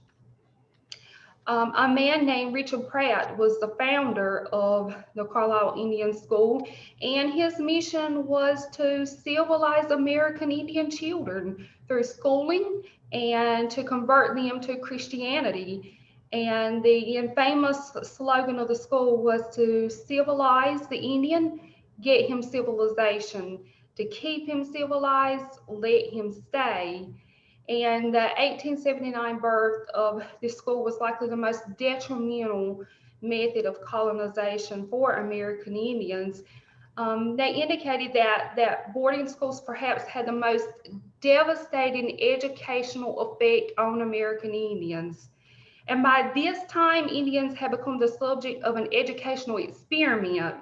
A man named Richard Pratt was the founder of the Carlisle Indian School, and his mission was to civilize American Indian children through schooling and to convert them to Christianity. And the infamous slogan of the school was to civilize the Indian, get him civilization. To keep him civilized, let him stay. And the 1879 birth of this school was likely the most detrimental method of colonization for American Indians. They indicated that boarding schools perhaps had the most devastating educational effect on American Indians. And by this time, Indians had become the subject of an educational experiment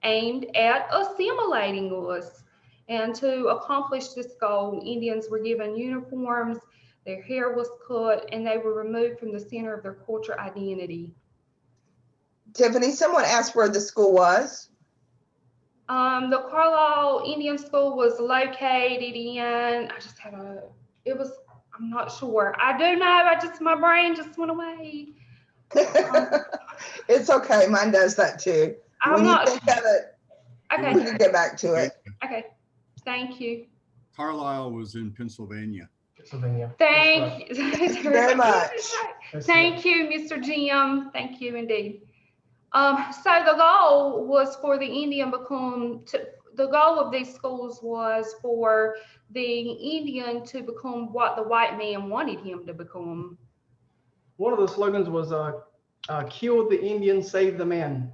aimed at assimilating us. And to accomplish this goal, Indians were given uniforms, their hair was cut, and they were removed from the center of their cultural identity. Tiffany, someone asked where the school was. The Carlisle Indian School was located in, I'm not sure. I do know, my brain just went away. It's okay, mine does that too. When you think of it, okay. We can get back to it. Okay, thank you. Carlisle was in Pennsylvania. Thank you. Thank you very much. Thank you, Mr. Jim. Thank you indeed. So the goal was for the the goal of these schools was for the Indian to become what the white man wanted him to become. One of the slogans was kill the Indian, save the man.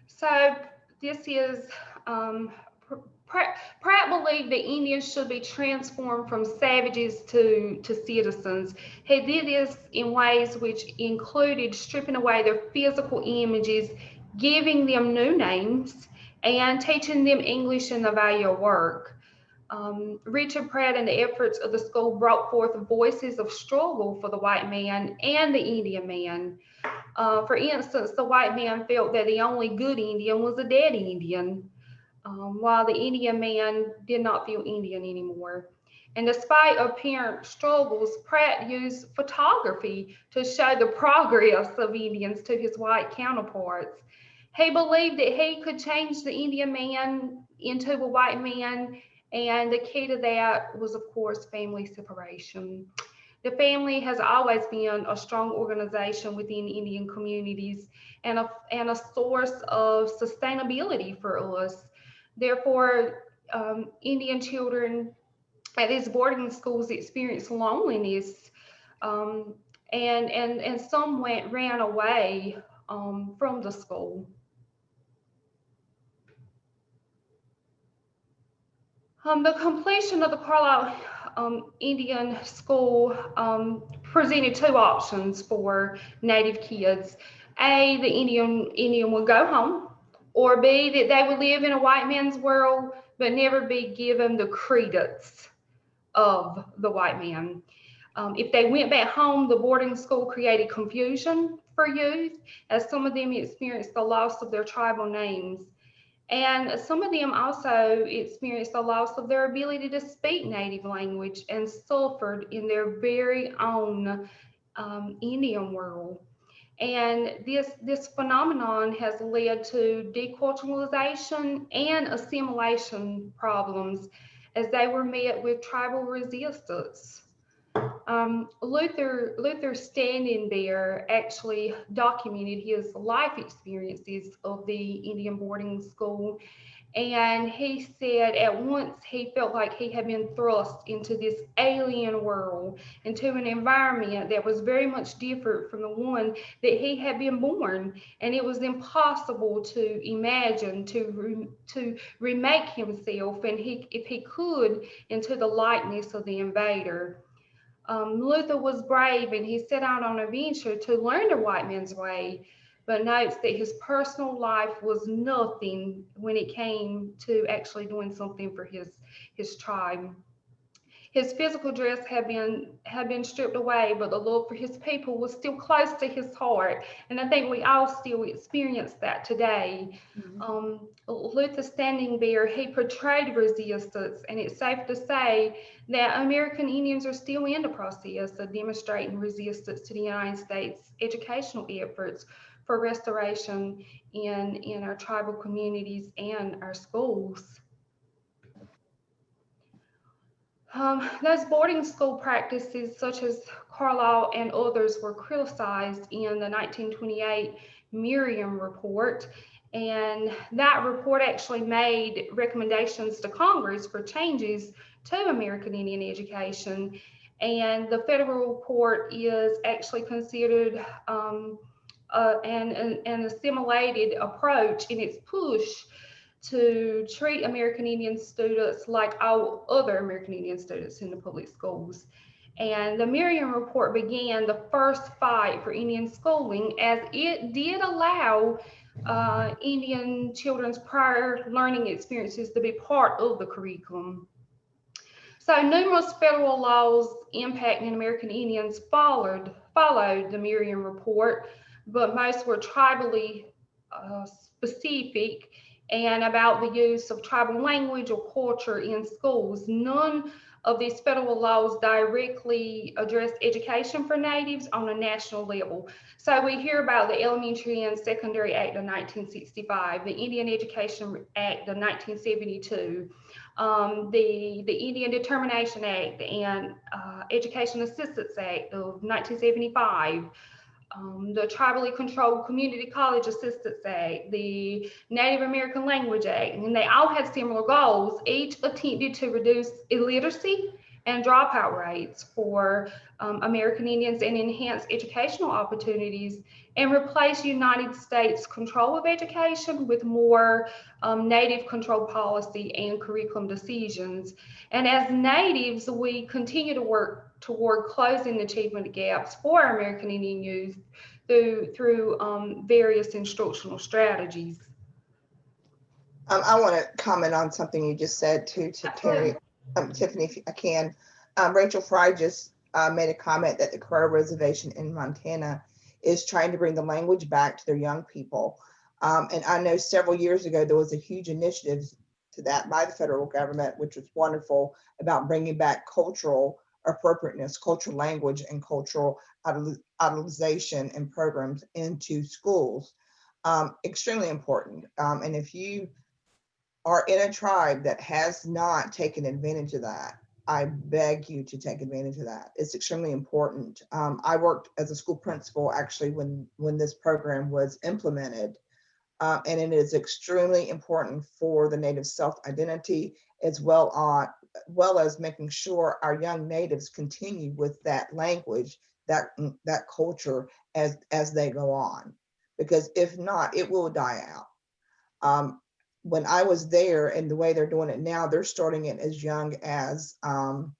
So this is, Pratt believed that Indians should be transformed from savages to citizens. He did this in ways which included stripping away their physical images, giving them new names, and teaching them English and the value of work. Richard Pratt and the efforts of the school brought forth voices of struggle for the white man and the Indian man. For instance, the white man felt that the only good Indian was a dead Indian, while the Indian man did not feel Indian anymore. And despite apparent struggles, Pratt used photography to show the progress of Indians to his white counterparts. He believed that he could change the Indian man into a white man, and the key to that was, of course, family separation. The family has always been a strong organization within Indian communities and a source of sustainability for us. Therefore, Indian children at these boarding schools experience loneliness, and some ran away from the school. The completion of the Carlisle Indian School presented 2 options for Native kids. A, the Indian would go home, or B, that they would live in a white man's world but never be given the credence of the white man. If they went back home, the boarding school created confusion for youth, as some of them experienced the loss of their tribal names. And some of them also experienced the loss of their ability to speak native language and suffered in their very own Indian world. And this phenomenon has led to deculturalization and assimilation problems as they were met with tribal resistance. Luther Standing Bear actually documented his life experiences of the Indian boarding school, And he said at once he felt like he had been thrust into this alien world, into an environment that was very much different from the one that he had been born. And it was impossible to imagine, to remake himself, and if he could, into the likeness of the invader. Luther was brave and he set out on a venture to learn the white man's way, but notes that his personal life was nothing when it came to actually doing something for his tribe. His physical dress had been stripped away, but the love for his people was still close to his heart. And I think we all still experience that today. Luther standing there, he portrayed resistance, and it's safe to say that American Indians are still in the process of demonstrating resistance to the United States educational efforts for restoration in our tribal communities and our schools. Those boarding school practices, such as Carlisle and others, were criticized in the 1928 Merriam Report. And that report actually made recommendations to Congress for changes to American Indian education. And the federal report is actually considered an assimilated approach in its push to treat American Indian students like all other American Indian students in the public schools. And the Merriam Report began the first fight for Indian schooling, as it did allow Indian children's prior learning experiences to be part of the curriculum. So numerous federal laws impacting American Indians followed the Merriam Report, but most were tribally specific and about the use of tribal language or culture in schools. None of these federal laws directly address education for natives on a national level. So we hear about the Elementary and Secondary Act of 1965, the Indian Education Act of 1972, the Indian Determination Act and Education Assistance Act of 1975, the Tribally Controlled Community College Assistance Act, the Native American Language Act, and they all had similar goals. Each attempted to reduce illiteracy and dropout rates for American Indians and enhance educational opportunities and replace United States control of education with more Native control policy and curriculum decisions. And as Natives, we continue to work toward closing achievement gaps for our American Indian youth through various instructional strategies. I want to comment on something you just said too, to Terry, Tiffany, if I can. Rachel Fry just made a comment that the Crow Reservation in Montana is trying to bring the language back to their young people. And I know several years ago, there was a huge initiative to that by the federal government, which was wonderful, about bringing back cultural appropriateness, cultural language, and cultural utilization and programs into schools. Extremely important. And if you are in a tribe that has not taken advantage of that, I beg you to take advantage of that. It's extremely important. I worked as a school principal actually when this program was implemented. And it is extremely important for the Native self-identity as well as making sure our young natives continue with that language, that culture as they go on. Because if not, it will die out. When I was there and the way they're doing it now, they're starting it as young as not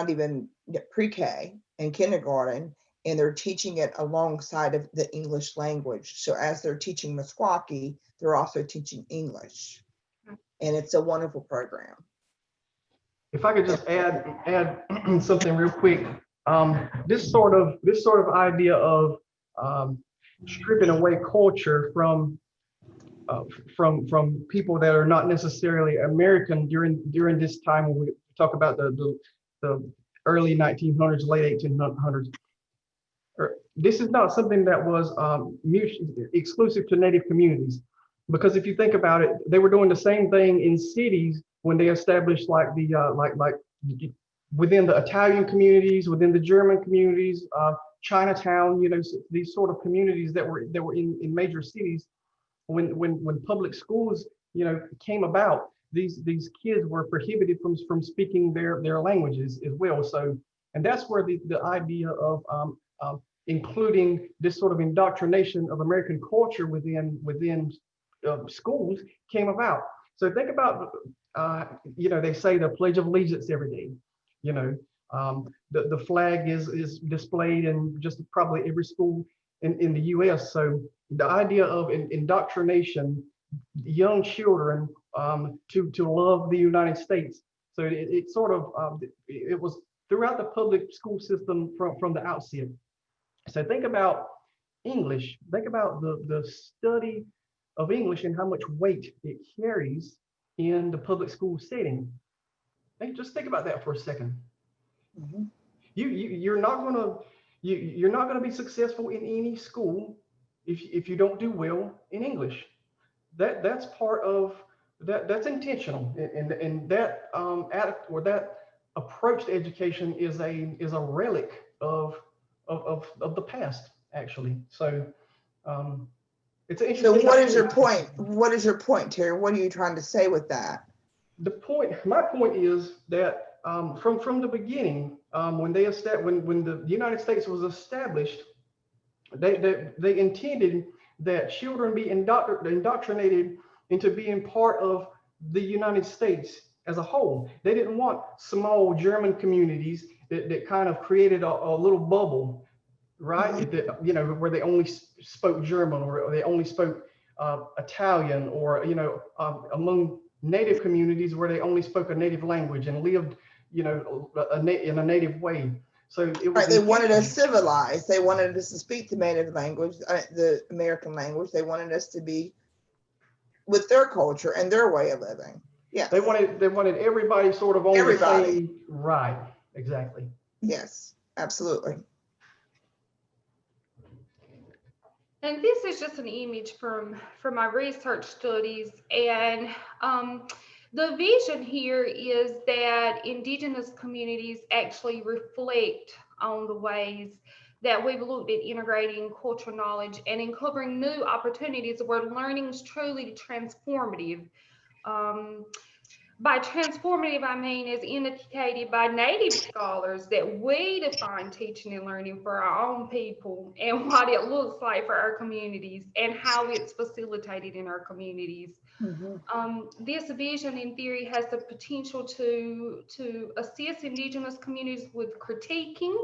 even pre-K and kindergarten, and they're teaching it alongside of the English language. So as they're teaching Meskwaki, they're also teaching English, and it's a wonderful program. If I could just add something real quick, this sort of idea of stripping away culture from people that are not necessarily American during this time when we talk about the early 1900s, late 1800s. This is not something that was exclusive to Native communities, because if you think about it, they were doing the same thing in cities when they established like within the Italian communities, within the German communities, Chinatown, these sort of communities that were in major cities. when public schools, came about, these kids were prohibited from speaking their languages as well. So, and that's where the idea of including this sort of indoctrination of American culture within schools came about. So think about, they say the Pledge of Allegiance every day. The flag is displayed in just probably every school in the U.S. So the idea of indoctrination young children to love the United States. So it sort of it was throughout the public school system from the outset. So think about English. Think about the study of English and how much weight it carries in the public school setting. Just think about that for a second. Mm-hmm. You're not gonna be successful in any school if you don't do well in English. That's part of that. That's intentional, and that that approach to education is a relic of the past, actually. So it's an interesting. So what is your point? What is your point, Terry? What are you trying to say with that? My point is that from the beginning, when the United States was established, they intended that children be indoctrinated into being part of the United States as a whole. They didn't want small German communities that kind of created a little bubble, right? Mm-hmm. That, where they only spoke German, or they only spoke Italian, or among native communities where they only spoke a native language and lived in a native way. So it was right. They wanted us civilized. They wanted us to speak the native language, the American language. They wanted us to be with their culture and their way of living. Yeah. They wanted everybody sort of on the same. Right. Exactly. Yes, absolutely. And this is just an image from my research studies, and the vision here is that Indigenous communities actually reflect on the ways that we've looked at integrating cultural knowledge and uncovering new opportunities where learning is truly transformative. By transformative, I mean as indicated by Native scholars, that we define teaching and learning for our own people and what it looks like for our communities and how it's facilitated in our communities. Mm-hmm. This vision, in theory, has the potential to assist Indigenous communities with critiquing,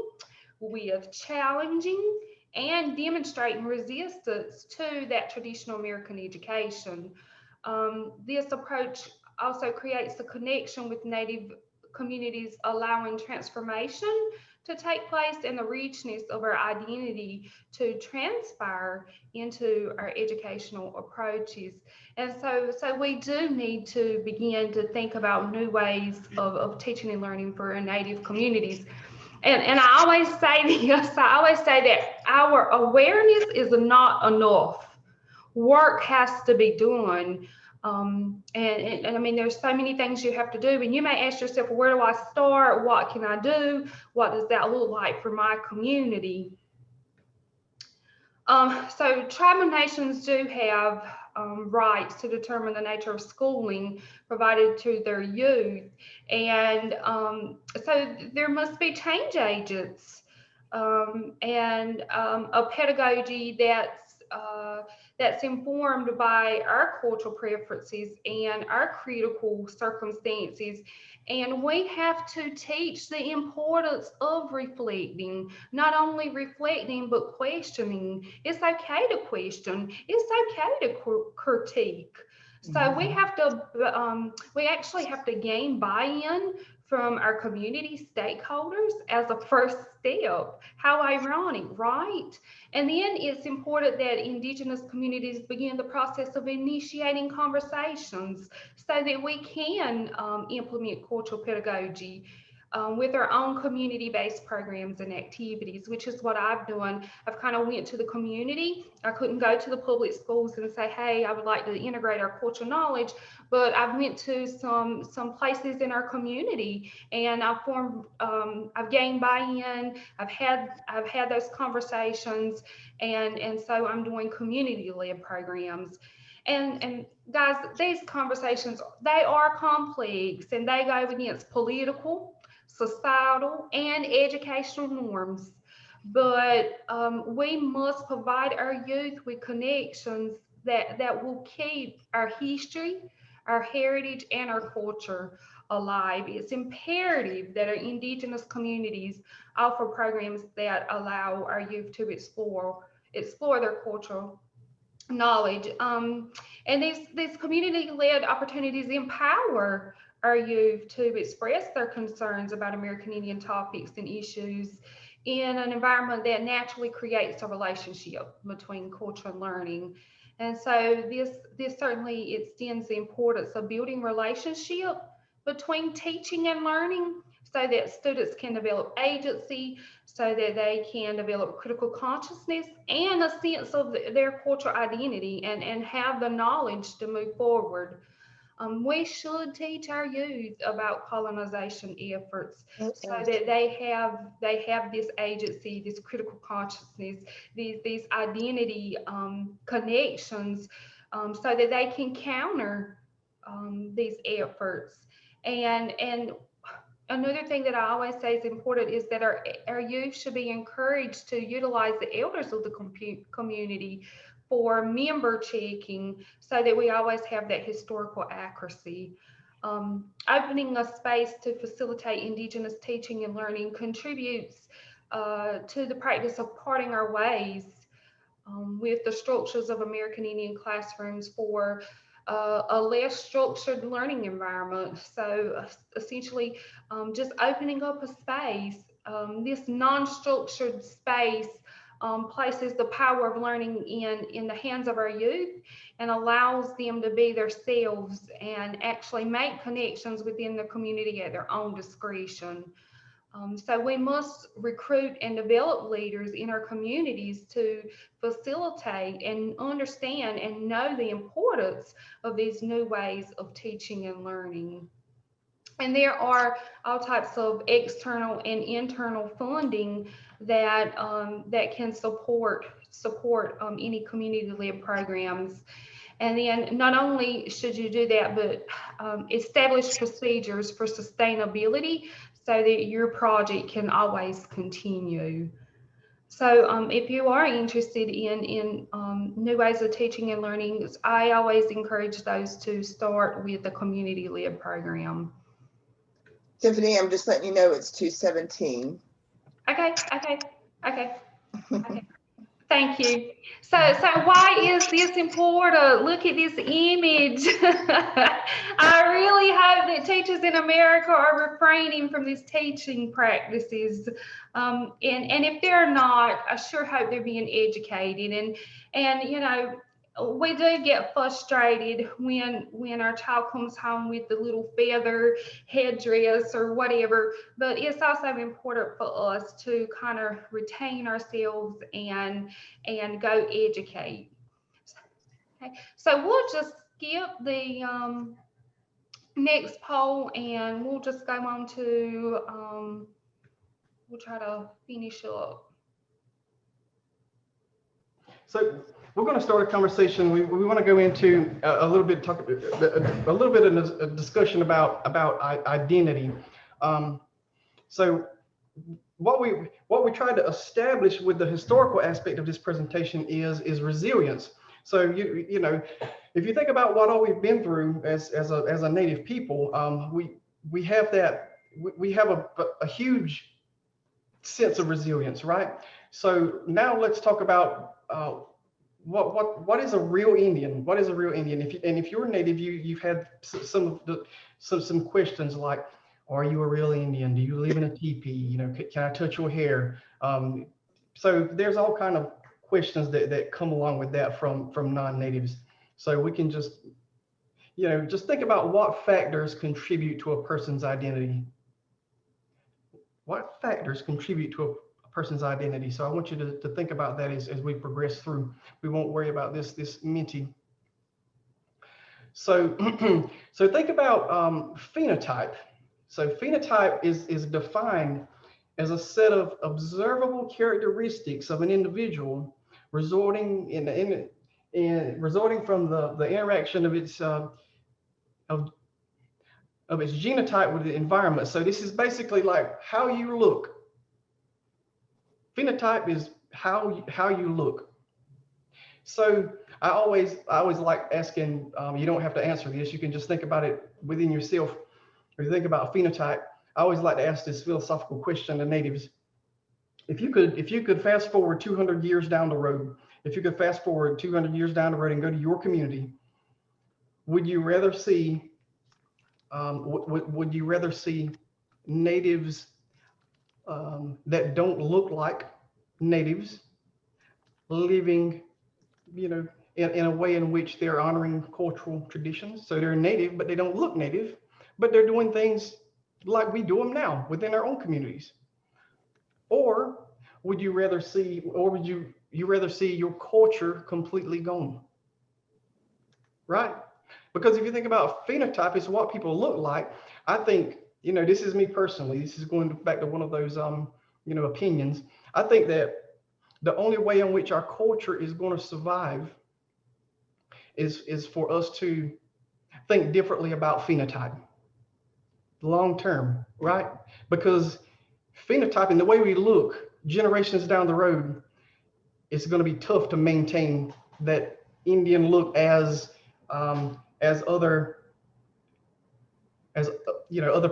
with challenging, and demonstrating resistance to that traditional American education. This approach also creates a connection with Native communities, allowing transformation to take place and the richness of our identity to transpire into our educational approaches. And so we do need to begin to think about new ways of teaching and learning for our Native communities. And I always say this, I always say that our awareness is not enough. Work has to be done. And I mean, there's so many things you have to do, and you may ask yourself, where do I start? What can I do? What does that look like for my community? So tribal nations do have rights to determine the nature of schooling provided to their youth. And so there must be change agents and a pedagogy that's informed by our cultural preferences and our critical circumstances. And we have to teach the importance of reflecting, not only reflecting, but questioning. It's okay to question. It's okay to critique. So we have to, we actually have to gain buy-in from our community stakeholders as a first step. How ironic, right? And then it's important that Indigenous communities begin the process of initiating conversations so that we can implement cultural pedagogy with our own community-based programs and activities, which is what I've done. I've kind of went to the community. I couldn't go to the public schools and say, hey, I would like to integrate our cultural knowledge, but I went to some places in our community, and I've gained buy-in. I've had those conversations, and so I'm doing community-led programs. And guys, these conversations, they are complex and they go against political, societal, and educational norms. But we must provide our youth with connections that will keep our history, our heritage, and our culture alive. It's imperative that our Indigenous communities offer programs that allow our youth to explore their cultural knowledge. And these community-led opportunities empower our youth to express their concerns about American Indian topics and issues in an environment that naturally creates a relationship between culture and learning. And so this certainly extends the importance of building relationship between teaching and learning so that students can develop agency, so that they can develop critical consciousness and a sense of their cultural identity and have the knowledge to move forward. We should teach our youth about colonization efforts so that they have this agency, this critical consciousness, these identity connections, so that they can counter these efforts. And another thing that I always say is important is that our youth should be encouraged to utilize the elders of the community for member checking so that we always have that historical accuracy. Opening a space to facilitate Indigenous teaching and learning contributes to the practice of parting our ways with the structures of American Indian classrooms for a less structured learning environment. So essentially just opening up a space, this non-structured space places the power of learning in the hands of our youth and allows them to be themselves and actually make connections within the community at their own discretion. So we must recruit and develop leaders in our communities to facilitate and understand and know the importance of these new ways of teaching and learning. And there are all types of external and internal funding that that can support any community-led programs. And then not only should you do that, but establish procedures for sustainability so that your project can always continue. So if you are interested in new ways of teaching and learning, I always encourage those to start with the community-led program. Tiffany, I'm just letting you know it's 2:17. Okay. Thank you. So why is this important? Look at this image. I really hope that teachers in America are refraining from these teaching practices. And if they're not, I sure hope they're being educated. And you know, we do get frustrated when our child comes home with the little feather headdress or whatever, but it's also important for us to kind of retain ourselves and go educate. Okay, so we'll just skip the next poll and we'll just go on to we'll try to finish up. So we're going to start a conversation. We want to go into a little bit of a discussion about identity. So what we tried to establish with the historical aspect of this presentation is resilience. So you know, if you think about what all we've been through as a Native people, we have a huge sense of resilience, right? So now let's talk about what is a real Indian? What is a real Indian? If you're Native, you've had some questions like, are you a real Indian? Do you live in a teepee? You know, can I touch your hair? So there's all kind of questions that come along with that from non-Natives. So we can just think about what factors contribute to a person's identity. What factors contribute to a person's identity? So I want you to think about that as we progress through. We won't worry about this minty. So so think about phenotype. So phenotype is defined as a set of observable characteristics of an individual resulting in and resulting from the interaction of its genotype with the environment. So this is basically like how you look. Phenotype is how you look. So I always like asking, you don't have to answer this, you can just think about it within yourself. Or you think about phenotype, I always like to ask this philosophical question to natives. If you could fast forward 200 years down the road, if you could fast forward 200 years down the road and go to your community, would you rather see would you rather see natives that don't look like natives living, in a way in which they're honoring cultural traditions? So they're native, but they don't look native, but they're doing things like we do them now within our own communities. Or would you rather see, you rather see your culture completely gone? Right? Because if you think about phenotype, it's what people look like. I think, this is me personally, this is going back to one of those, opinions. I think that the only way in which our culture is going to survive is for us to think differently about phenotype long term, right? Because phenotype and the way we look generations down the road, it's going to be tough to maintain that Indian look as other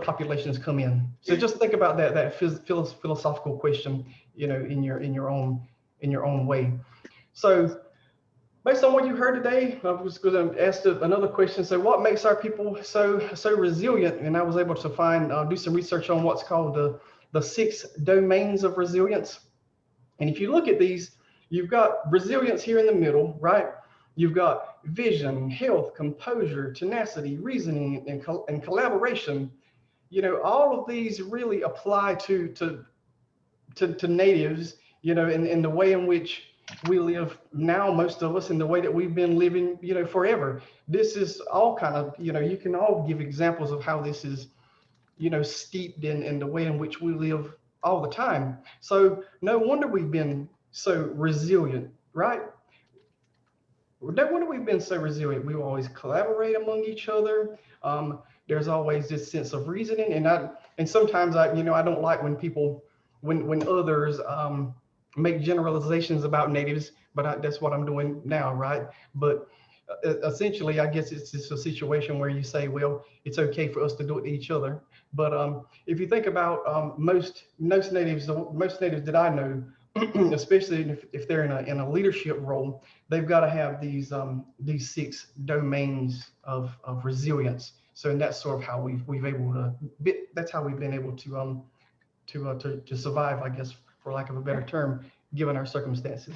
populations come in. So just think about that philosophical question, in your own way. So based on what you heard today, I was going to ask another question. So what makes our people so resilient? And I was able to do some research on what's called the 6 domains of resilience. And if you look at these, you've got resilience here in the middle, right? You've got vision, health, composure, tenacity, reasoning, and collaboration. All of these really apply to natives, in the way in which we live now, most of us, in the way that we've been living, forever. This is all kind of, you can all give examples of how this is, steeped in the way in which we live all the time. So no wonder we've been so resilient, right? No wonder we've been so resilient. We always collaborate among each other. There's always this sense of reasoning, and sometimes I don't like when people, when others make generalizations about natives, but that's what I'm doing now, right? But essentially, I guess it's just a situation where you say, well, it's okay for us to do it to each other. But if you think about most natives that I know, especially if they're in a leadership role, they've got to have these 6 domains of resilience. So, and that's sort of how that's how we've been able to survive, I guess, for lack of a better term, given our circumstances.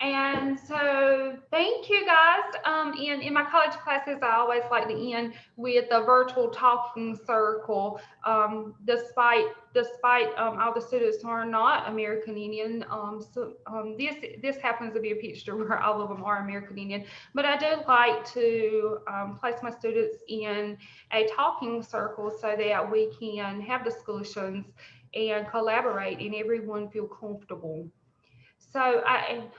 And so thank you guys. In my college classes, I always like to end with a virtual talking circle. Despite all the students are not American Indian, this happens to be a picture where all of them are American Indian. But I do like to place my students in a talking circle so that we can have discussions and collaborate and everyone feel comfortable. So I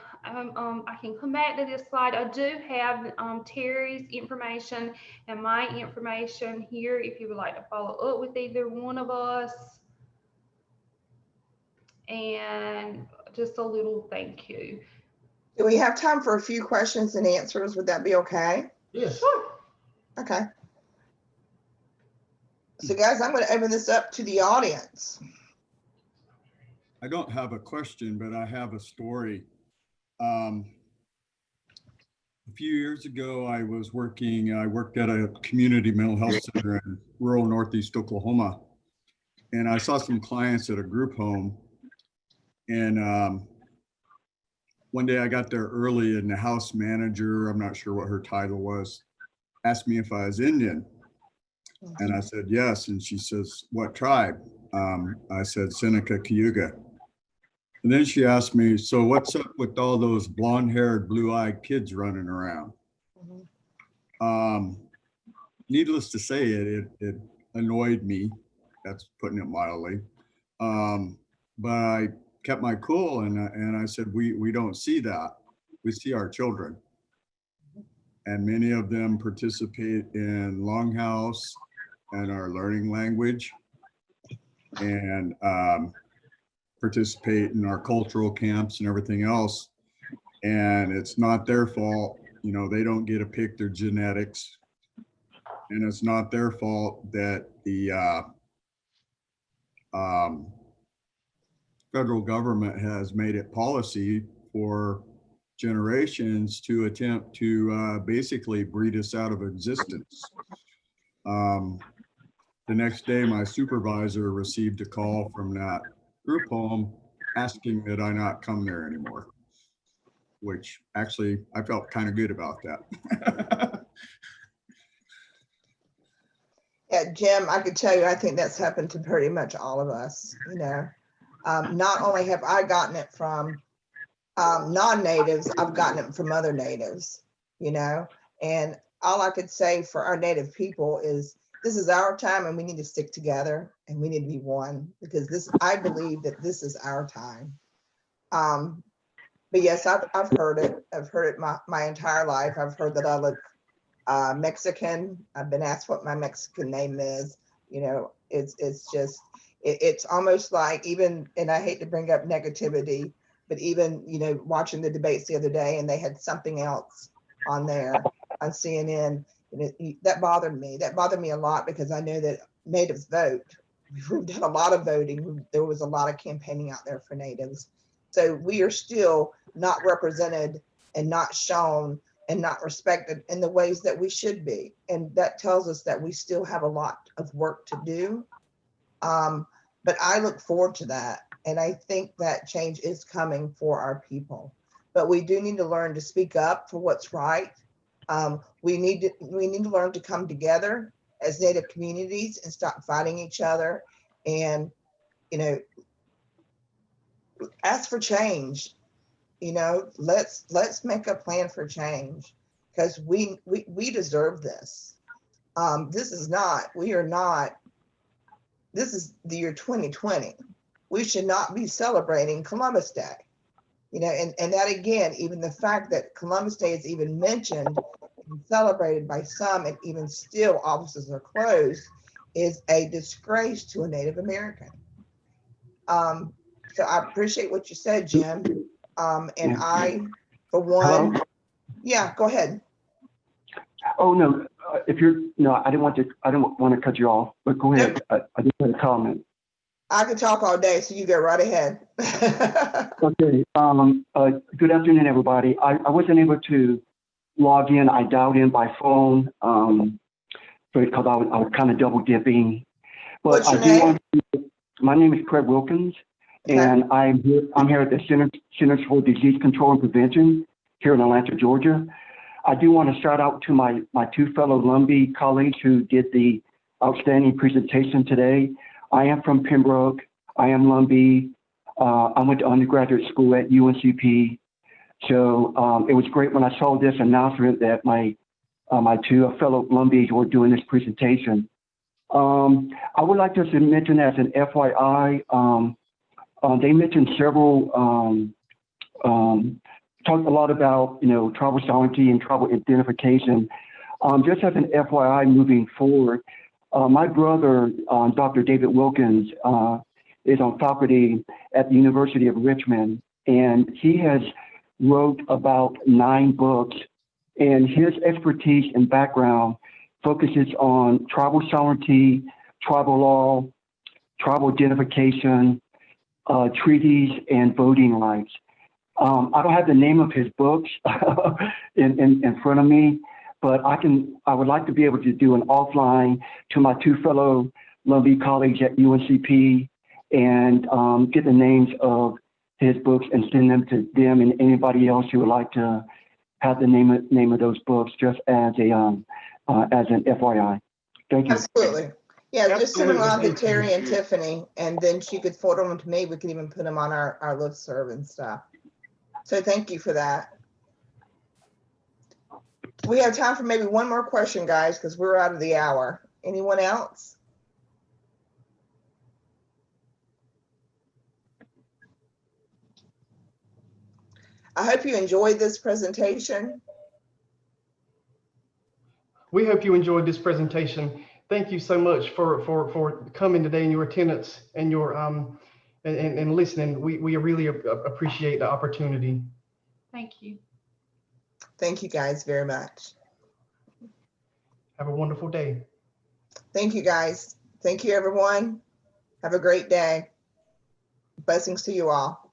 can come back to this slide. I do have Terry's information and my information here if you would like to follow up with either one of us. And just a little thank you. Do we have time for a few questions and answers? Would that be okay? Yes. Sure. Okay. So guys, I'm going to open this up to the audience. I don't have a question, but I have a story. A few years ago, I worked at a community mental health center in rural Northeast Oklahoma. And I saw some clients at a group home. And one day I got there early and the house manager, I'm not sure what her title was, asked me if I was Indian. And I said, yes. And she says, what tribe? I said, Seneca Cayuga. And then she asked me, so what's up with all those blonde-haired, blue-eyed kids running around? Needless to say, it annoyed me. That's putting it mildly. But kept my cool, and I said, we don't see that. We see our children. And many of them participate in Longhouse and are learning language, and participate in our cultural camps and everything else. And it's not their fault. You know, they don't get to pick their genetics. And it's not their fault that the federal government has made it policy for generations to attempt to basically breed us out of existence. The next day, my supervisor received a call from that group home asking that I not come there anymore, which actually I felt kind of good about that. Yeah, Jim, I could tell you, I think that's happened to pretty much all of us, you know. Not only have I gotten it from non-natives, I've gotten it from other natives, you know, and all I could say for our native people is this is our time and we need to stick together and we need to be one, because this, I believe that this is our time. But yes, I've heard it. I've heard it my entire life. I've heard that I look Mexican. I've been asked what my Mexican name is. You know, it's just, it's almost like, even, and I hate to bring up negativity, but even, you know, watching the debates the other day and they had something else on there on CNN, and that bothered me. That bothered me a lot because I know that natives vote. We've done a lot of voting. There was a lot of campaigning out there for natives. So we are still not represented and not shown and not respected in the ways that we should be. And that tells us that we still have a lot of work to do. But I look forward to that. And I think that change is coming for our people. But we do need to learn to speak up for what's right. We need to learn to come together as Native communities and stop fighting each other, and, you know, ask for change. You know, let's make a plan for change, because we deserve this. This is the year 2020. We should not be celebrating Columbus Day. You know, and that again, even the fact that Columbus Day is even mentioned and celebrated by some, and even still offices are closed, is a disgrace to a Native American. So I appreciate what you said, Jim. And I, for one, Hello? Yeah, go ahead. Oh no, if you're no, I don't want to cut you off, but go ahead. I just had a comment. I could talk all day, so you go right ahead. Okay. Good afternoon, everybody. I wasn't able to log in. I dialed in by phone because I was kind of double dipping. But What's your name? My name is Pratt Wilkins, Okay. and I'm here at the Centers for Disease Control and Prevention here in Atlanta, Georgia. I do want to shout out to my two fellow Lumbee colleagues who did the outstanding presentation today. I am from Pembroke. I am Lumbee. I went to undergraduate school at UNCP. So it was great when I saw this announcement that my two fellow Lumbees were doing this presentation. I would like to mention as an FYI, they mentioned several, talked a lot about, tribal sovereignty and tribal identification. Just as an FYI moving forward, my brother, Dr. David Wilkins, is on faculty at the University of Richmond, and he has wrote about 9 books, and his expertise and background focuses on tribal sovereignty, tribal law, tribal identification, treaties, and voting rights. I don't have the name of his books in front of me, but I would like to be able to do an offline to my two fellow Lumbee colleagues at UNCP and get the names of his books and send them to them and anybody else who would like to have the name of those books, just as an FYI. Thank you. Absolutely. Yeah, just send them Absolutely. on to Terry and Tiffany, and then she could forward them to me. We can even put them on our listserv and stuff. So thank you for that. We have time for maybe one more question, guys, because we're out of the hour. Anyone else? I hope you enjoyed this presentation. We hope you enjoyed this presentation. Thank you so much for coming today and your attendance and your and listening. We really appreciate the opportunity. Thank you. Thank you guys very much. Have a wonderful day. Thank you guys. Thank you everyone. Have a great day. Blessings to you all.